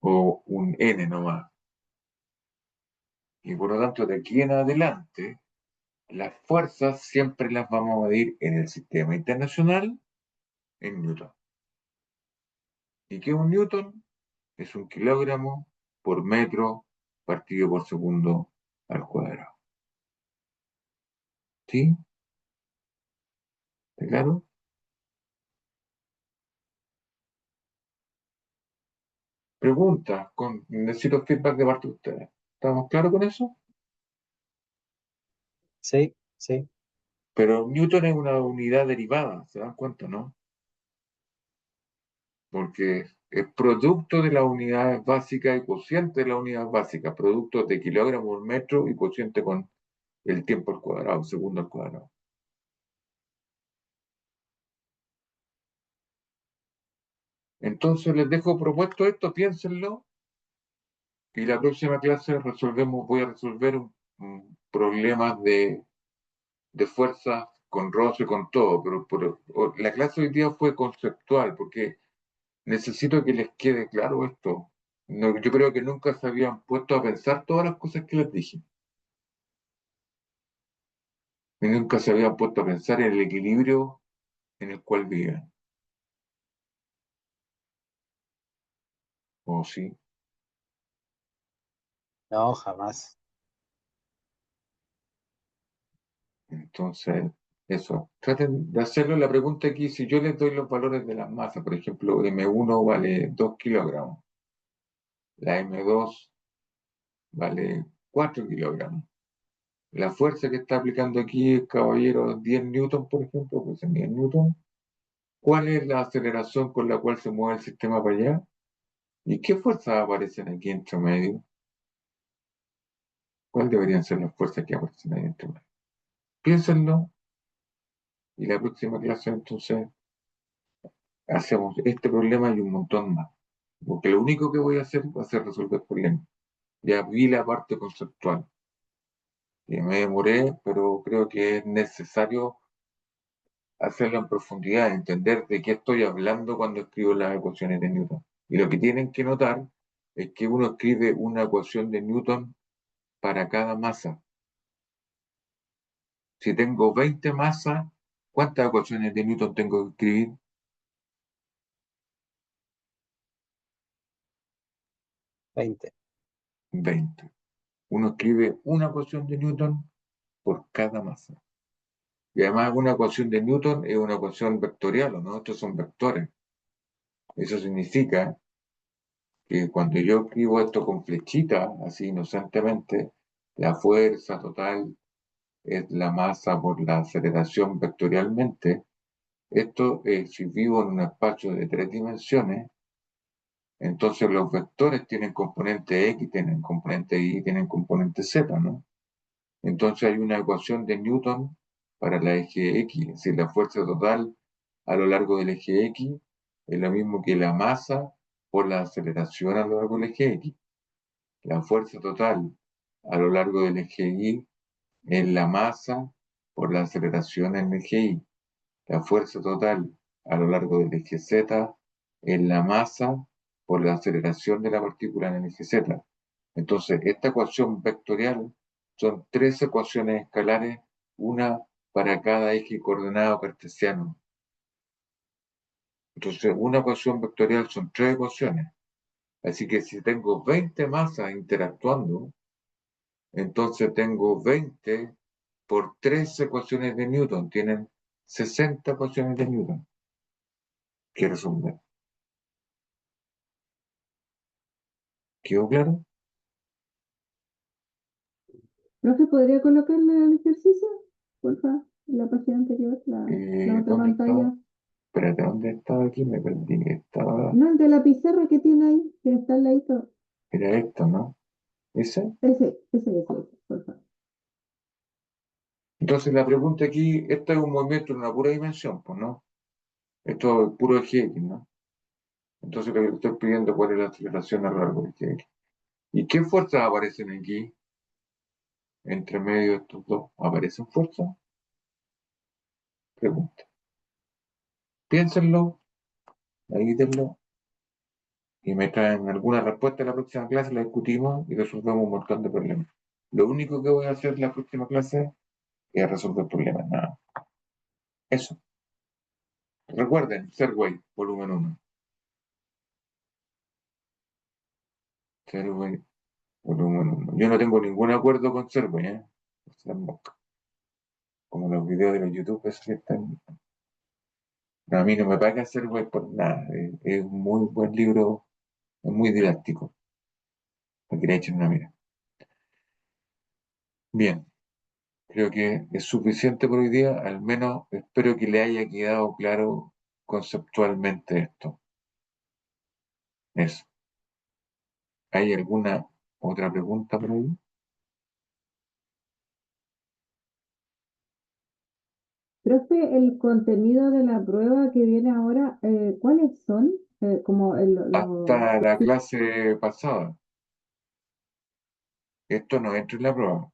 S1: o un n nomás. Y por lo tanto, de aquí en adelante, las fuerzas siempre las vamos a medir en el sistema internacional en newton. ¿Y qué es un newton? Es un kilogramo por metro partido por segundo al cuadrado. ¿Sí? ¿Está claro? Pregunta, necesito feedback de parte de ustedes. ¿Estamos claros con eso?
S6: Sí, sí.
S1: Pero Newton es una unidad derivada, ¿se dan cuenta, no? Porque es producto de las unidades básicas y cociente de las unidades básicas, producto de kilogramo por metro y cociente con el tiempo al cuadrado, segundo al cuadrado. Entonces les dejo propuesto esto, piénsenlo, y la próxima clase voy a resolver problemas de fuerzas con roce, con todo, pero la clase hoy día fue conceptual, porque necesito que les quede claro esto. No, yo creo que nunca se habían puesto a pensar todas las cosas que les dije. Y nunca se habían puesto a pensar en el equilibrio en el cual viven. ¿O sí?
S6: No, jamás.
S1: Entonces, eso. Traten de hacerlo. La pregunta aquí, si yo les doy los valores de las masas, por ejemplo, M1 vale 2 kilogramos, la M2 vale 4 kilogramos. La fuerza que está aplicando aquí, caballero, 10 newton, por ejemplo, pues en 10 newton. ¿Cuál es la aceleración con la cual se mueve el sistema para allá? ¿Y qué fuerzas aparecen aquí entre medio? ¿Cuáles deberían ser las fuerzas que aparecen ahí entre medio? Piénsenlo y la próxima clase entonces hacemos este problema y un montón más. Porque lo único que voy a hacer va a ser resolver problemas. Ya vi la parte conceptual. Y me demoré, pero creo que es necesario hacerlo en profundidad, entender de qué estoy hablando cuando escribo las ecuaciones de Newton. Y lo que tienen que notar es que uno escribe una ecuación de Newton para cada masa. Si tengo 20 masas, ¿cuántas ecuaciones de Newton tengo que escribir?
S6: 20.
S1: 20. Uno escribe una ecuación de Newton por cada masa. Y además una ecuación de Newton es una ecuación vectorial, ¿o no? Estos son vectores. Eso significa que cuando yo escribo esto con flechita, así inocentemente, la fuerza total es la masa por la aceleración vectorialmente. Esto, si vivo en un espacio de 3 dimensiones, entonces los vectores tienen componente X, tienen componente Y, tienen componente Z, ¿no? Entonces hay una ecuación de Newton para la eje X, es decir, la fuerza total a lo largo del eje X es lo mismo que la masa por la aceleración a lo largo del eje X. La fuerza total a lo largo del eje Y es la masa por la aceleración en el eje Y. La fuerza total a lo largo del eje Z es la masa por la aceleración de la partícula en el eje Z. Entonces, esta ecuación vectorial son 3 ecuaciones escalares, una para cada eje coordenado cartesiano. Entonces, una ecuación vectorial son 3 ecuaciones. Así que si tengo 20 masas interactuando, entonces tengo 20 por 3 ecuaciones de Newton. Tienen 60 ecuaciones de Newton. ¿Qué resolver? ¿Quedó claro?
S3: Profe, ¿podría colocarle el ejercicio? Porfa, en la página anterior, la otra
S1: ¿Dónde estaba?
S3: pantalla.
S1: Espérate, ¿dónde estaba aquí? Me perdí. Estaba,
S3: No, el de la pizarra que tiene ahí, que está al ladito.
S1: era esto, ¿no? ¿Ese?
S3: Ese, porfa.
S1: Entonces la pregunta aquí, esto es un movimiento en una pura dimensión, pues, ¿no? Esto es puro eje X, ¿no? Entonces lo que le estoy pidiendo, ¿cuál es la aceleración a lo largo del eje X? ¿Y qué fuerzas aparecen aquí? Entre medio de estos dos, ¿aparecen fuerzas? Pregunta. Piénsenlo, medítenlo, y me traen alguna respuesta en la próxima clase, la discutimos y resolvemos un montón de problemas. Lo único que voy a hacer en la próxima clase es resolver problemas, nada. Eso. Recuerden, Serway, volumen 1. Serway, volumen 1. Yo no tengo ningún acuerdo con Serway, ¿eh? Como los videos de los YouTube, esos que están. No, a mí no me paga Serway por nada. Es un muy buen libro, es muy didáctico. Me quería echar una mira. Bien, creo que es suficiente por hoy día. Al menos espero que le haya quedado claro conceptualmente esto. Eso. ¿Hay alguna otra pregunta por ahí?
S3: Profe, el contenido de la prueba que viene ahora, ¿cuáles son? Como
S1: Hasta la clase pasada. Esto no entra en la prueba.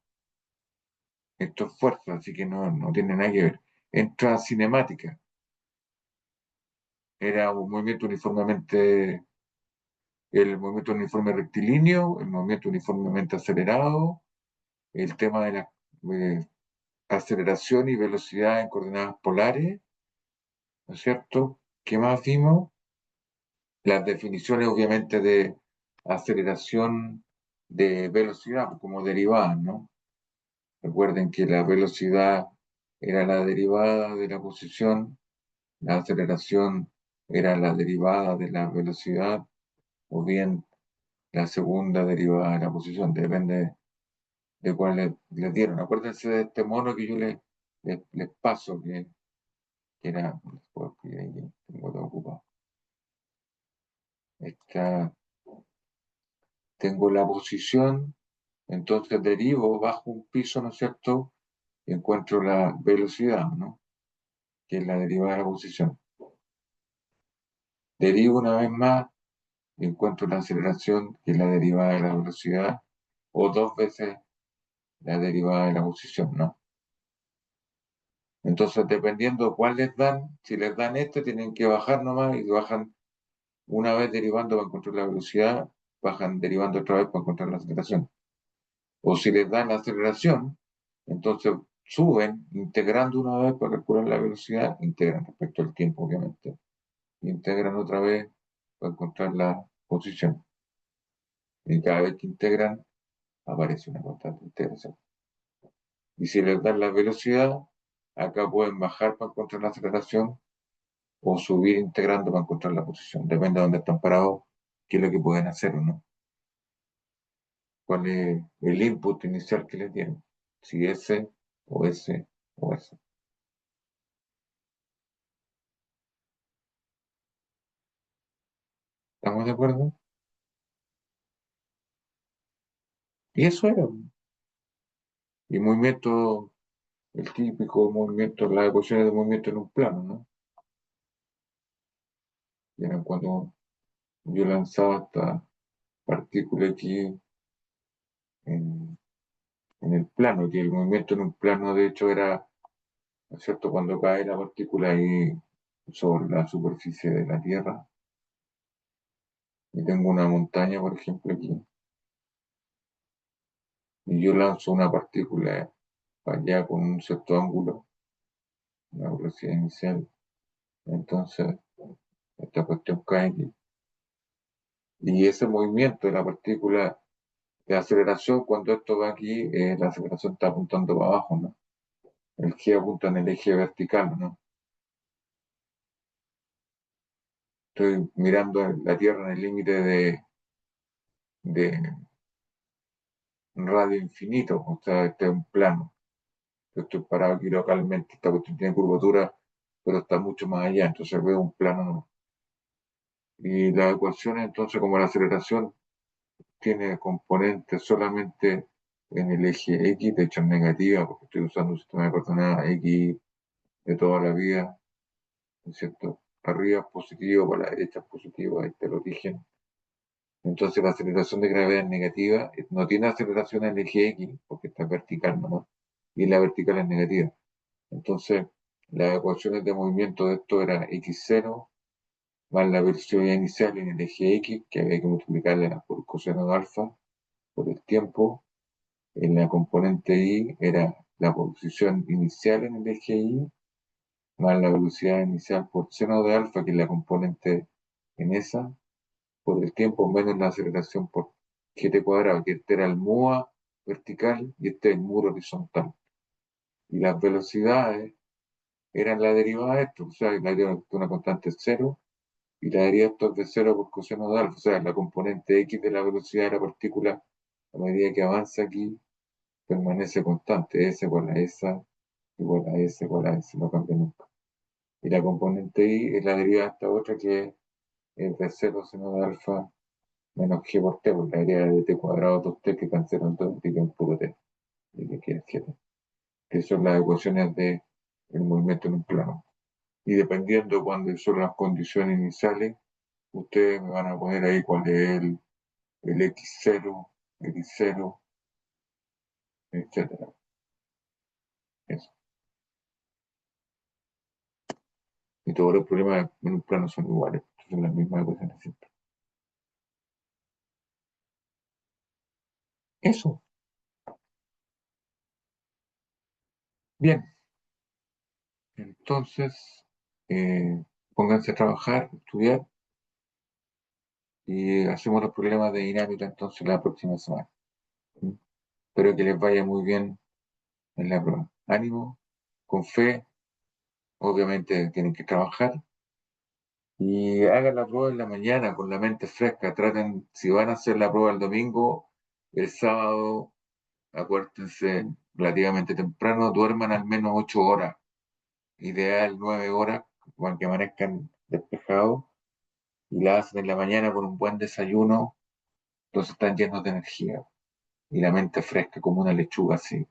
S1: Esto es fuerza, así que no tiene nada que ver. Entra cinemática. Era un movimiento uniformemente, el movimiento uniforme rectilíneo, el movimiento uniformemente acelerado, el tema de la aceleración y velocidad en coordenadas polares, ¿no es cierto? ¿Qué más vimos? Las definiciones, obviamente, de aceleración de velocidad como derivadas, ¿no? Recuerden que la velocidad era la derivada de la posición, la aceleración era la derivada de la velocidad, o bien la segunda derivada de la posición, depende de cuál les dieron. Acuérdense de este mono que yo les paso, que era, porque ahí tengo todo ocupado. Tengo la posición, entonces derivo bajo un piso, ¿no es cierto? Y encuentro la velocidad, ¿no? Que es la derivada de la posición. Derivo una vez más y encuentro la aceleración, que es la derivada de la velocidad, o 2 veces la derivada de la posición, ¿no? Entonces, dependiendo cuál les dan, si les dan este, tienen que bajar nomás y bajan una vez derivando para encontrar la velocidad, bajan derivando otra vez para encontrar la aceleración. O si les dan la aceleración, entonces suben integrando una vez para calcular la velocidad, integran respecto al tiempo, obviamente, integran otra vez para encontrar la posición. Y cada vez que integran, aparece una constante de integración. Y si les dan la velocidad, acá pueden bajar para encontrar la aceleración o subir integrando para encontrar la posición. Depende de dónde están parados, qué es lo que pueden hacer o no. ¿Cuál es el input inicial que le tienen? Si ese o ese o ese. ¿Estamos de acuerdo? Y eso era. Y movimiento, el típico movimiento, las ecuaciones de movimiento en un plano, ¿no? Y eran cuando yo lanzaba esta partícula aquí en el plano, que el movimiento en un plano de hecho era, ¿no es cierto?, cuando cae la partícula ahí sobre la superficie de la Tierra. Y tengo una montaña, por ejemplo, aquí. Y yo lanzo una partícula para allá con un cierto ángulo, una velocidad inicial. Entonces, esta cuestión cae aquí. Y ese movimiento de la partícula de aceleración, cuando esto va aquí, la aceleración está apuntando para abajo, ¿no? El G apunta en el eje vertical, ¿no? Estoy mirando la Tierra en el límite de radio infinito, o sea, este es un plano. Yo estoy parado aquí localmente, esta cuestión tiene curvatura, pero está mucho más allá, entonces veo un plano, ¿no? Y las ecuaciones, entonces, como la aceleración tiene componentes solamente en el eje X, de hecho es negativa, porque estoy usando un sistema de coordenadas X de toda la vida, ¿no es cierto? Arriba es positivo, para la derecha es positivo, ahí está el origen. Entonces la aceleración de gravedad es negativa, no tiene aceleración en el eje X, porque está vertical nomás, y la vertical es negativa. Entonces, las ecuaciones de movimiento de esto eran x0 más la velocidad inicial en el eje X, que había que multiplicarla por coseno de alfa, por el tiempo. En la componente Y era la posición inicial en el eje Y, más la velocidad inicial por seno de alfa, que es la componente en esa, por el tiempo, menos la aceleración por gt cuadrado, que este era el MUA vertical y este es el muro horizontal. Y las velocidades eran la derivada de esto, o sea, la derivada de una constante es cero, y la derivada de esto es de cero por coseno de alfa, o sea, la componente x de la velocidad de la partícula, a medida que avanza aquí, permanece constante, s igual a esa, igual a s, igual a s, no cambia nunca. Y la componente y es la derivada de esta otra que es de cero seno de alfa menos g por t, porque la derivada de t cuadrado 2t que cancelan 2 y que un puro t, y que queda 7. Que son las ecuaciones del movimiento en un plano. Y dependiendo de cuáles son las condiciones iniciales, ustedes me van a poner ahí cuál es el X0, X0, etcétera. Eso. Y todos los problemas en un plano son iguales, son las mismas ecuaciones siempre. Eso. Bien. Entonces, pónganse a trabajar, estudiar, y hacemos los problemas de dinámica entonces la próxima semana. ¿Mm? Espero que les vaya muy bien en la prueba. Ánimo, con fe, obviamente tienen que trabajar y hagan la prueba en la mañana con la mente fresca. Traten, si van a hacer la prueba el domingo, el sábado, acuérdense relativamente temprano, duerman al menos 8 horas, ideal 9 horas, aunque amanezcan despejados, y la hacen en la mañana con un buen desayuno, entonces están llenos de energía y la mente fresca como una lechuga así,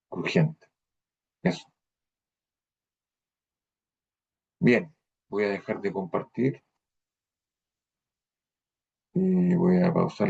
S1: crujiente. Eso. Bien, voy a dejar de compartir y voy a pausar la